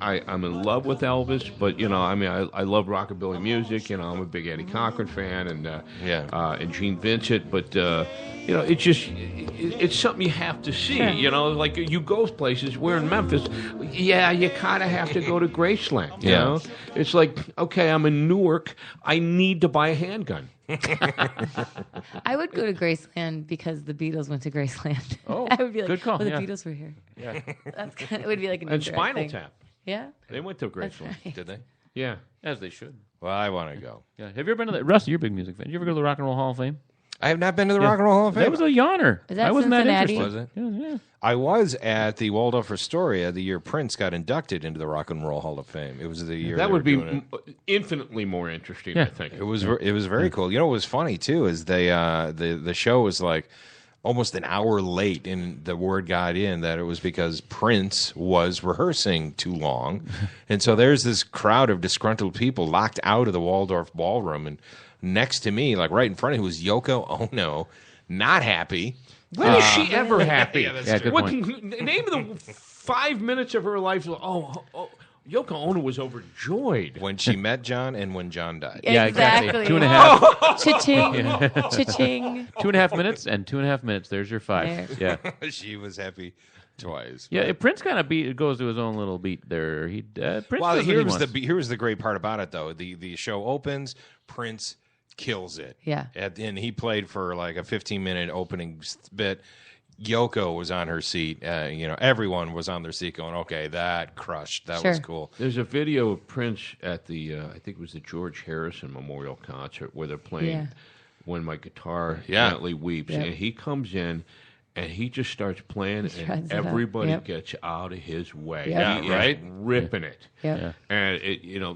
I'm in love with Elvis, but I love rockabilly music. I'm a big Eddie Cochran fan and Gene Vincent. But it's just it's something you have to see.
Sure.
Like you go places. We're in Memphis. Yeah, you kind of have to go to Graceland. You know, it's like, okay, I'm in Newark. I need to buy a handgun.
I would go to Graceland because the Beatles went to Graceland.
Oh,
I would be like,
good call.
the
Yeah.
Beatles were here.
Yeah.
It would be like an
And
indirect
Spinal
thing.
Tap.
Yeah.
They went to Graceland.
right.
Did they?
Yeah.
As they should.
Well, I want to go.
Yeah. Have you ever been to the Russ? You're a big music fan. Did you ever go to the Rock and Roll Hall of Fame?
I have not been to the Rock and Roll Hall of Fame.
That was a yawner.
Is that
I wasn't
Cincinnati?
that interested.
Was it?
Yeah.
I was at the Waldorf Astoria the year Prince got inducted into the Rock and Roll Hall of Fame. It was the year
That
they
would
were
be
doing it.
infinitely more interesting,
Yeah.
I think.
It was very cool. You know what was funny too is the show was like almost an hour late, and the word got in that it was because Prince was rehearsing too long, and so there's this crowd of disgruntled people locked out of the Waldorf ballroom, and next to me, like right in front of me, was Yoko Ono, not happy.
When is she ever happy?
Yeah, that's true.
What, name the 5 minutes of her life. Oh, Yoko Ono was overjoyed
when she met John and when John died.
Yeah, exactly.
Exactly.
2.5.
Cha-ching.
Yeah.
Cha-ching.
2.5 minutes and 2.5 minutes. There's your 5.
There.
Yeah.
She was happy twice.
Yeah, Prince kind of goes to his own little beat there. Prince
Well,
does what he wants.
here was the great part about it though. The show opens, Prince kills it.
Yeah.
And he played for like a 15-minute opening bit. Yoko was on her seat. Everyone was on their seat going, okay, that crushed. That was cool.
There's a video of Prince at the, I think it was the George Harrison Memorial Concert where they're playing When My Guitar Gently Weeps.
Yep.
And he comes in and he just starts playing
He
and
shreds it up.
everybody
Yep.
gets out of his way.
Yep.
He
Yeah, right?
is ripping it.
Yep.
Yeah.
And,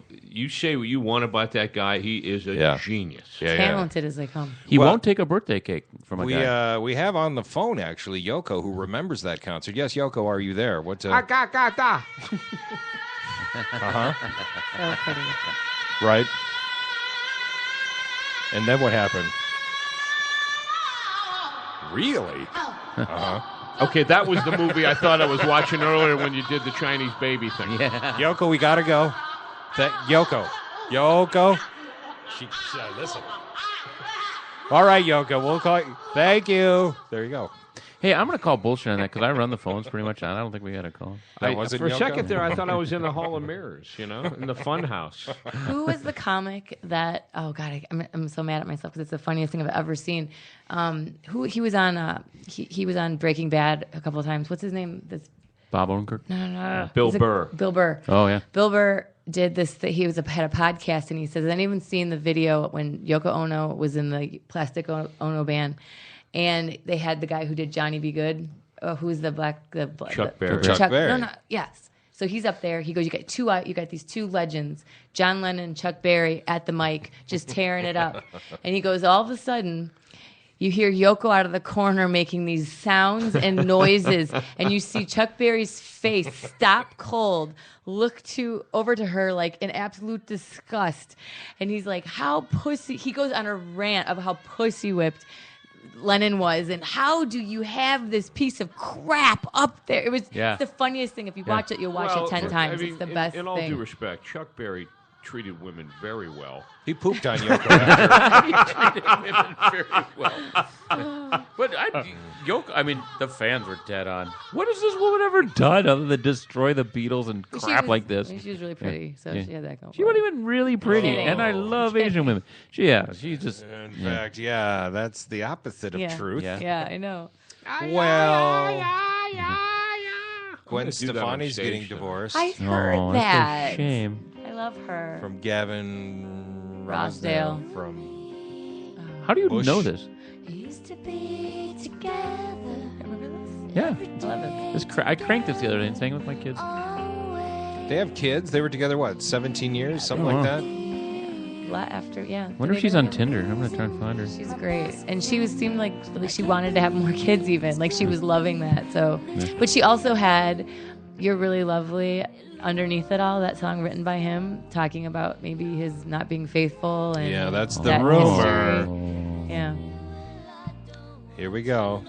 you say what you want about that guy. He is a genius.
Talented as they come.
He won't take a birthday cake from a
We
guy.
we have on the phone actually Yoko, who remembers that concert. Yes, Yoko, are you there? What?
Uh-huh.
So pretty.
Right. And then what happened? Really? Uh-huh.
Okay, that was the movie I thought I was watching earlier when you did the Chinese baby thing.
Yeah.
Yoko, we gotta go. Yoko. She listen. All right, Yoko, we'll call you. Thank you. There you go.
Hey, I'm going to call bullshit on that because I run the phones pretty much on. I don't think we had a call.
For a second there, I thought I was in the Hall of Mirrors, in the fun house.
Who was the comic that? Oh God, I'm so mad at myself because it's the funniest thing I've ever seen. Who he was on? He was on Breaking Bad a couple of times. What's his name? This
Bob Odenkirk?
No.
Bill Burr.
Bill Burr.
Oh, yeah.
Bill Burr did this. He had a podcast, and he says, "Has anyone seen the video when Yoko Ono was in the Plastic Ono band?" And they had the guy who did Johnny Be Good, who's the
Chuck Berry.
Chuck Berry.
No, yes. So he's up there. He goes, you got these two legends, John Lennon and Chuck Berry, at the mic, just tearing it up. And he goes, all of a sudden, you hear Yoko out of the corner making these sounds and noises, and you see Chuck Berry's face stop cold, look over to her like in absolute disgust. And he's like, he goes on a rant of how pussy whipped Lennon was, and how do you have this piece of crap up there? It was the funniest thing. If you watch it, you'll watch it 10 times. It's the best
in all
thing.
due respect, Chuck Berry treated women very well.
He pooped on Yoko after.
He treated women very well. But the fans were dead on. What has this woman ever done other than destroy the Beatles and crap like this?
She was really pretty, so she had that going.
She wasn't even really pretty, and I love Asian women. She's just.
In fact, that's the opposite of truth.
Yeah, I know.
Well, Gwen
do that on
Stefani's
stage
getting
tonight.
divorced.
I heard
That's
that.
a shame.
I love her.
From Gavin
Rossdale.
From
How do you
Bush.
know this?
Used to be together. Remember this?
Yeah.
I love it.
I cranked this the other day and sang with my kids.
They have kids. They were together 17 years, something like that.
After,
Wonder if she's on Tinder. I'm gonna try and find her.
She's great, and seemed like she wanted to have more kids. Even like she was loving that. So, but she also had You're Really Lovely, underneath it all, that song written by him, talking about maybe his not being faithful. And
Yeah, that's the
that
rumor.
history. Yeah.
Here we go.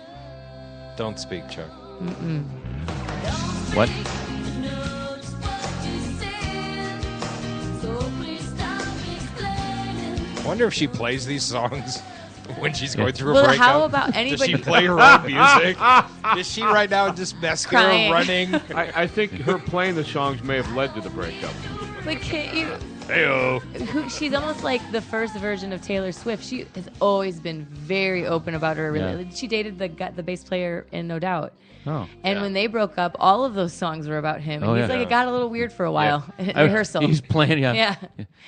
Don't speak, Chuck.
Mm-mm.
What?
I wonder if she plays these songs when she's going through a
Well,
breakup.
how about anybody-
Does she play her own music? Is she right now just mascara
Crying.
running?
I think her playing the songs may have led to the breakup.
Like, can't you?
Heyo.
She's almost like the first version of Taylor Swift. She has always been very open about her.
Yeah.
She dated the bass player in No Doubt.
Oh.
And when they broke up, all of those songs were about him. And
Oh,
he's
yeah.
like, it got a little weird for a while in
I-
rehearsal.
He's playing, yeah.
Yeah.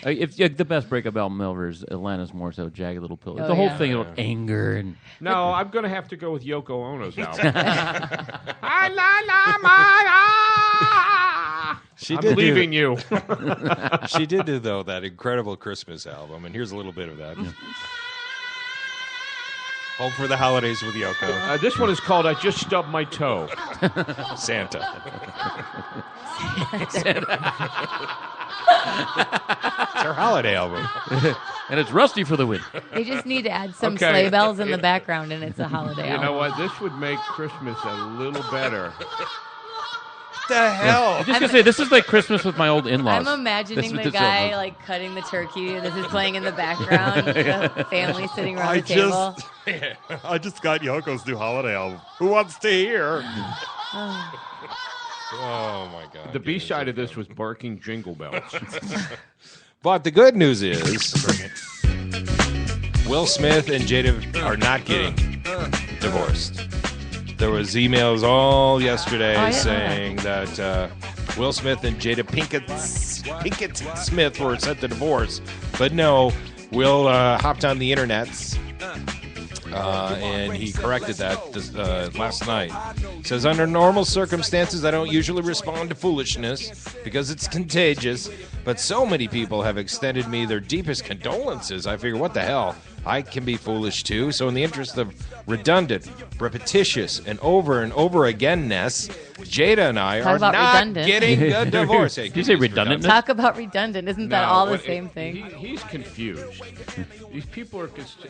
If the best breakup album ever is Alanis Morissette, Jagged Little Pill.
Oh,
the whole
yeah.
thing about anger and.
No, I'm going to have to go with Yoko Ono's album.
She
I'm
did
leaving you.
She did do, though, that incredible Christmas album, and here's a little bit of that. Home for the Holidays with Yoko.
This one is called I Just Stubbed My Toe.
Santa. It's her holiday album.
And it's Rusty for the win.
They just need to add some
Okay.
sleigh bells in the background, and it's a holiday
You
album.
know what? This would make Christmas a little better.
The hell?
I'm just going to say, this is like Christmas with my old in-laws.
I'm imagining
This
the
is
guy
so-
like cutting the turkey. This is playing in the background. The family sitting around the table.
I just got Yoko's new holiday album. Who wants to hear? Oh, my God.
The B-side of this was Barking Jingle Bells.
But the good news is Will Smith and Jada are not getting divorced. There was emails all yesterday saying that Will Smith and Jada Pinkett Smith were set to divorce. But no, Will hopped on the internets and he corrected that last night. Says, under normal circumstances, I don't usually respond to foolishness because it's contagious, but so many people have extended me their deepest condolences. I figure, what the hell? I can be foolish too. So in the interest of redundant, repetitious, and over again-ness, Jada and I
Talk
are
about
not
redundant.
getting a divorce. Hey,
Did you say redundant?
Talk about redundant. Isn't that all the same thing?
He's confused. These people are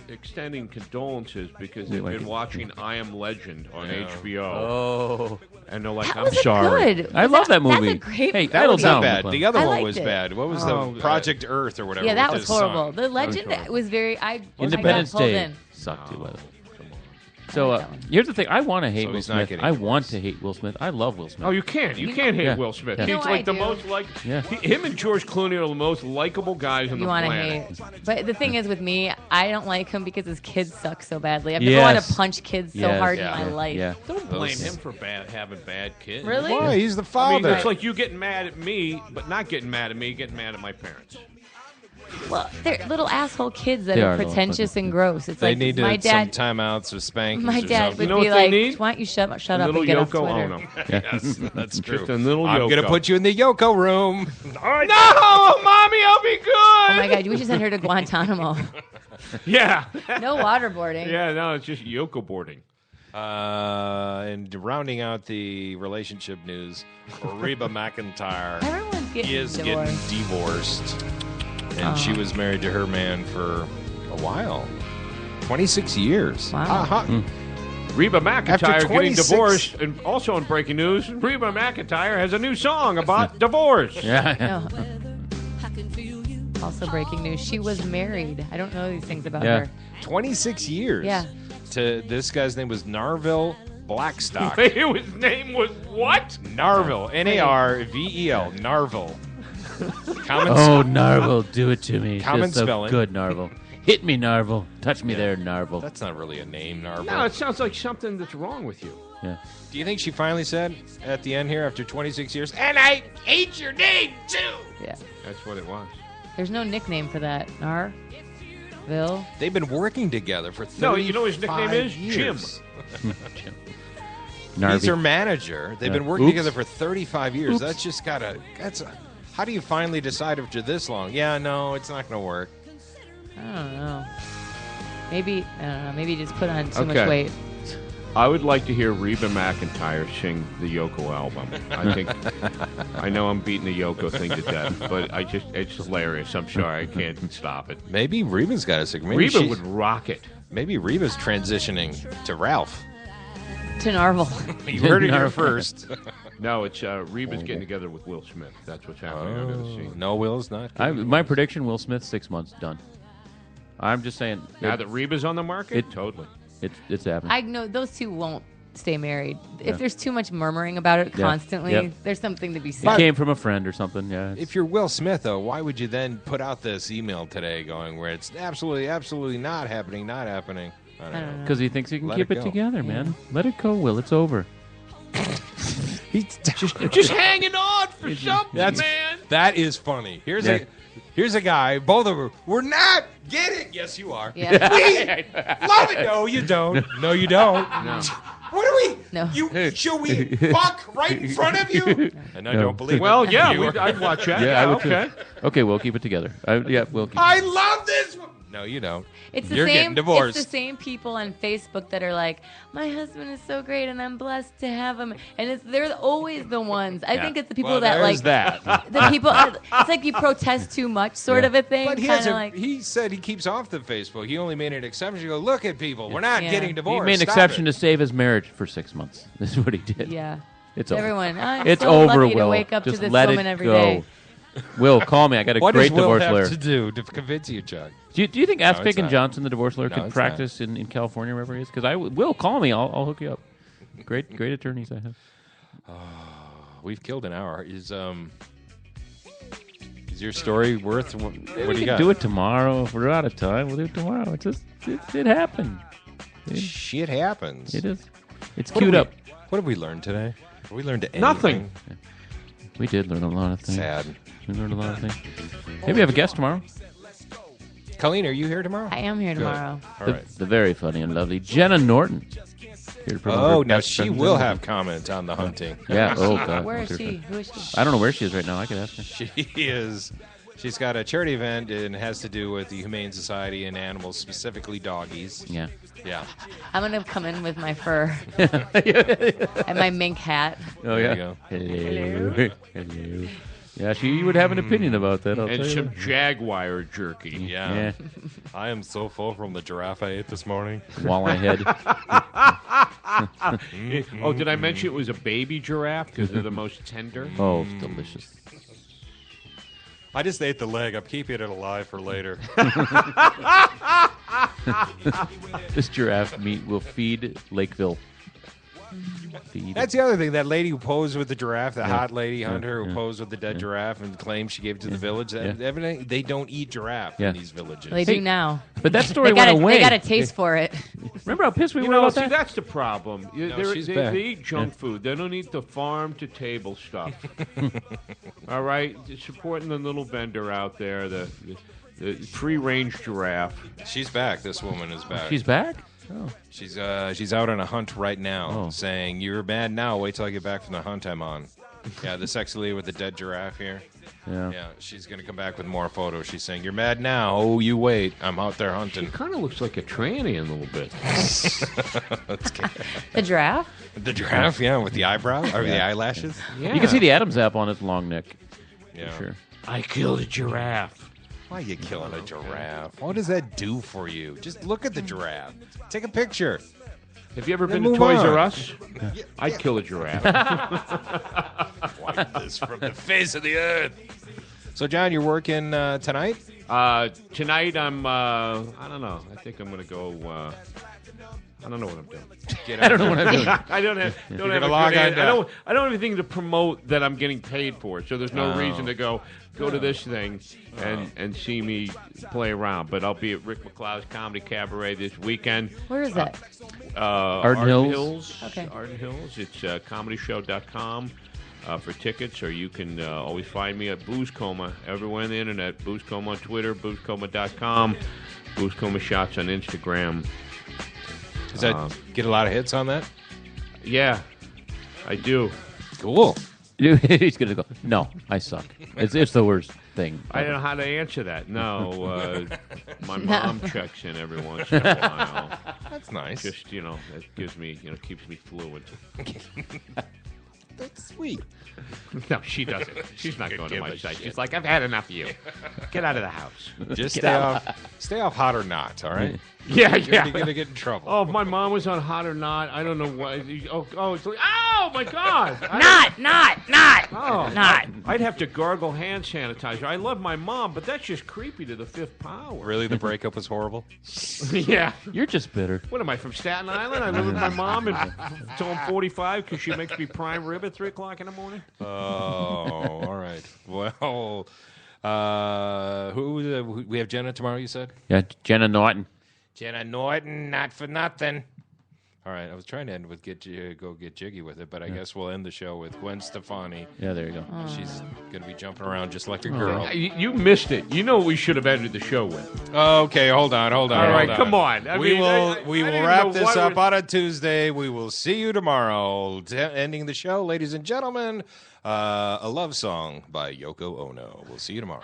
extending condolences because they've been watching I Am Legend on HBO.
Oh.
And they're like,
That
I'm
was a
sorry.
good-
I love that movie.
That's a great
Hey,
That was not
down,
bad.
McClellan.
The other
I
one
liked
was
it.
bad. What was
Oh,
the Project Earth or whatever?
Yeah, that
with
was
his
horrible.
son?
The Legend was very.
Independence
I got pulled
Day
in.
sucked too, by the way. So here's the thing. I want to hate
So
Will
he's not
Smith.
getting
I want to hate Will Smith. I love Will Smith.
Oh, you can't. You can't hate
Yeah.
Will Smith.
Yeah.
He's
No,
like
I
the
do.
most
Yeah.
him and George Clooney are the most likable guys on
You
the
want to
planet.
hate, but the thing is with me, I don't like him because his kids suck so badly. I've never
Yes.
wanted to punch kids so
Yes.
hard
Yeah.
in my life.
Yeah.
Don't blame him for having bad kids.
Really?
Why? He's the
I
father.
mean, it's like you getting mad at me, but not getting mad at me, getting mad at my parents.
Well, they're little asshole kids that
They
are
are little
pretentious
fucking-
and gross. It's
they
like
need
my
to some
dad.
timeouts with spankings
My
or
dad
something.
would
You know
be
what they
like,
need?
"Why don't you shut up
Little
and get off
Yoko
Twitter?"
Ono.
Yes, that's true.
Just a little
I'm going to
Yoko.
put you in the Yoko room.
No, mommy, I'll be good.
Oh my God, we should send her to Guantanamo.
Yeah.
No waterboarding.
Yeah, no, it's just Yoko boarding.
And rounding out the relationship news, Reba McEntire
Everyone's getting
is
divorced.
getting divorced. And she was married to her man for a while. 26 years.
Wow.
Uh-huh.
Reba
After
McEntire getting
26
divorced, and also in breaking news, Reba McEntire has a new song about divorce.
Yeah.
No. Also breaking news, she was married. I don't know these things about
Yeah.
her.
26 years.
Yeah.
To this guy's name was Narvel Blackstock.
His name was what?
Narvel. Narvel. Narvel.
Oh, Narvel, do it to me.
Common
Just so
spelling.
good, Narvel. Hit me, Narvel. Touch me there, Narvel.
That's not really a name, Narvel.
No, it sounds like something that's wrong with you.
Yeah.
Do you think she finally said at the end here after 26 years, and I hate your name too?
Yeah.
That's what it was.
There's no nickname for that. Vil.
They've been working together for 35
No, you know what his nickname is? Jim.
He's her manager. They've been working together for 35 years. That's just gotta. How do you finally decide after this long? Yeah, no, it's not going to work.
I don't know. Maybe I don't know. Maybe just put on too much
Okay.
weight.
I would like to hear Reba McEntire sing the Yoko album. I know I'm beating the Yoko thing to death, but it's hilarious. I'm sorry, I can't stop it.
Maybe Reba's got a singer.
Reba would rock it.
Maybe Reba's transitioning to Ralph.
To Narvel.
You heard it here first.
No, it's Reba's getting together with Will Smith. That's what's happening under the scene.
No, Will's not.
My prediction: Will Smith 6 months done. I'm just saying.
Now that Reba's on the market, totally.
It's happening.
I know those two won't stay married. If there's too much murmuring about it constantly, there's something to be said.
It came from a friend or something. Yeah.
If you're Will Smith, though, why would you then put out this email today going where it's absolutely not happening, not happening? I don't know.
Because he thinks he can
Let
keep it
go.
together, man. Let it go, Will. It's over.
He's
just hanging on for something, man.
That is funny. Here's a guy. Both of them. We're not getting. Yes, you are.
Yeah.
We love it. No, you don't. No, you don't.
No.
What are we?
No.
Should we fuck right in front of you? And I don't believe it.
Well, yeah,
You.
I'd watch that.
Yeah, I would
okay.
too. Okay, we'll keep it together. We'll keep.
I love this. No, you don't.
It's the
You're
same.
getting divorced.
It's the same people on Facebook that are like, "My husband is so great, and I'm blessed to have him." And they're always the ones. I think it's the people that like the people. It's like you protest too much, sort of a thing.
But
He
said he keeps off the Facebook. He only made an exception. You go, look at people. We're not getting
He
divorced.
made an
Stop
exception
it.
to save his marriage for 6 months. This is what he did.
Yeah.
It's over.
Everyone, I'm
it's
so
over,
lucky to
Will.
wake up to
Just
this
let
woman
it
every
go.
day.
Will, call me. I got a
What
great
does Will
divorce
have
lawyer.
to do to convince you, Chuck?
Do you think Aspic
it's
and
not.
Johnson, the divorce lawyer,
No,
could
it's
practice in California wherever he is? Because Will, call me. I'll hook you up. Great attorneys I have.
We've killed an hour. Is your story worth? What
Maybe
do
we
you
can
got?
do it tomorrow. If we're out of time, we'll do it tomorrow. It happened.
Shit happens.
It is. It's
What
queued
have
up.
What have we learned today? Have we learned anything?
Nothing.
We did learn a lot of things.
Sad.
We learned a lot of things. Maybe we have a guest tomorrow.
Colleen, are you here tomorrow?
I am here
Good.
tomorrow.
All right.
The very funny and lovely Jenna Norton. Here to promote
Oh,
her
now
best
she
friend's
will
interview.
have comment on the hunting.
Yeah. Oh God.
Where is
Look at
she?
her.
Who is she?
I don't know where she is right now. I could ask her.
She is. She's got a charity event and it has to do with the Humane Society and animals, specifically doggies.
Yeah.
Yeah.
I'm gonna come in with my fur and my mink hat.
Oh
There
yeah.
you go.
Hello. Hello. Yeah, she would have an opinion about that. I'll
And
tell you.
some Jaguar jerky.
Yeah. I am so full from the giraffe I ate this morning.
Walleye head.
Oh, did I mention it was a baby giraffe because they're the most tender?
Oh, it's delicious.
I just ate the leg. I'm keeping it alive for later.
This giraffe meat will feed Lakeville. Feed.
That's the other thing. That lady who posed with the giraffe, the
Yeah.
hot lady
Yeah.
hunter who
Yeah.
posed with the dead giraffe and claimed she gave it to the village. That,
Yeah.
evidently, they don't eat giraffe
Yeah.
in these villages.
They do now.
But that story
they got
went away.
They got a taste for it.
Remember how pissed we
You
were
know,
about
see,
that?
that's the problem.
she's
They
back.
eat junk food. They don't eat the farm-to-table stuff. All right? Supporting the little vendor out there, the free-range giraffe.
She's back. This woman is back.
She's back? Oh.
She's out on a hunt right now,
Oh.
saying, "You're mad now. Wait till I get back from the hunt I'm on." Yeah, the sexy lady with the dead giraffe here.
Yeah.
Yeah, she's going to come back with more photos. She's saying, "You're mad now. Oh, you wait. I'm out there hunting."
She kind of looks like a tranny a little bit.
The giraffe?
The giraffe, yeah, with the eyebrow or the eyelashes.
Yeah.
You can see the Adam's apple on its long neck.
Yeah.
For sure.
I killed a giraffe.
Why are you killing a giraffe? What does that do for you? Just look at the giraffe. Take a picture.
Have you ever
Then
been to
move
Toys
on.
R Us? I'd kill a giraffe.
Wipe this from the face of the earth. So, John, you're working tonight?
Tonight, I'm, I don't know. I think I'm going to go, I don't know what I'm doing.
I don't know what I'm doing.
I don't have,
You're
have
gonna
a
log
good
on
answer.
to-
I don't have anything to promote that I'm getting paid for, so there's no
Oh.
reason to go to this thing and see me play around. But I'll be at Rick McLeod's Comedy Cabaret this weekend.
Where is that?
Arden
Hills.
Okay.
Arden Hills. It's comedyshow.com for tickets, or you can always find me at Booze Coma everywhere on the internet. Booze Coma on Twitter, boozecoma.com, Booze Coma Shots on Instagram.
Does that get a lot of hits on that?
Yeah, I do.
Cool.
He's going to go, no, I suck. It's the worst thing.
I don't know how to answer that. No, my mom checks in every once in a while.
That's nice.
Just, it gives me, keeps me fluent.
That's sweet.
No, she doesn't. She's not going to my site. She's like, I've had enough of you. Get out of the house.
Just stay off Hot or Not, all right?
Yeah.
You're going to get in trouble.
Oh, if my mom was on Hot or Not, I don't know what. It's like, oh my God.
Not.
I'd have to gargle hand sanitizer. I love my mom, but that's just creepy to the fifth power.
Really, the breakup was horrible?
Yeah.
You're just bitter.
What am I, from Staten Island? I live with my mom until I'm 45 because she makes me prime rib at 3 o'clock in the morning.
Oh, all right. Well, we have Jenna tomorrow, you said?
Yeah, Jenna Norton.
Jenna Norton, not for nothing. All right, I was trying to end with go get jiggy with it, but I guess we'll end the show with Gwen Stefani.
Yeah, there you go.
She's going to be jumping around just like a girl.
You missed it. You know what we should have ended the show with.
Okay, hold on.
All right, come on.
We will wrap this up on a Tuesday. We will see you tomorrow. Ending the show, ladies and gentlemen, a love song by Yoko Ono. We'll see you tomorrow.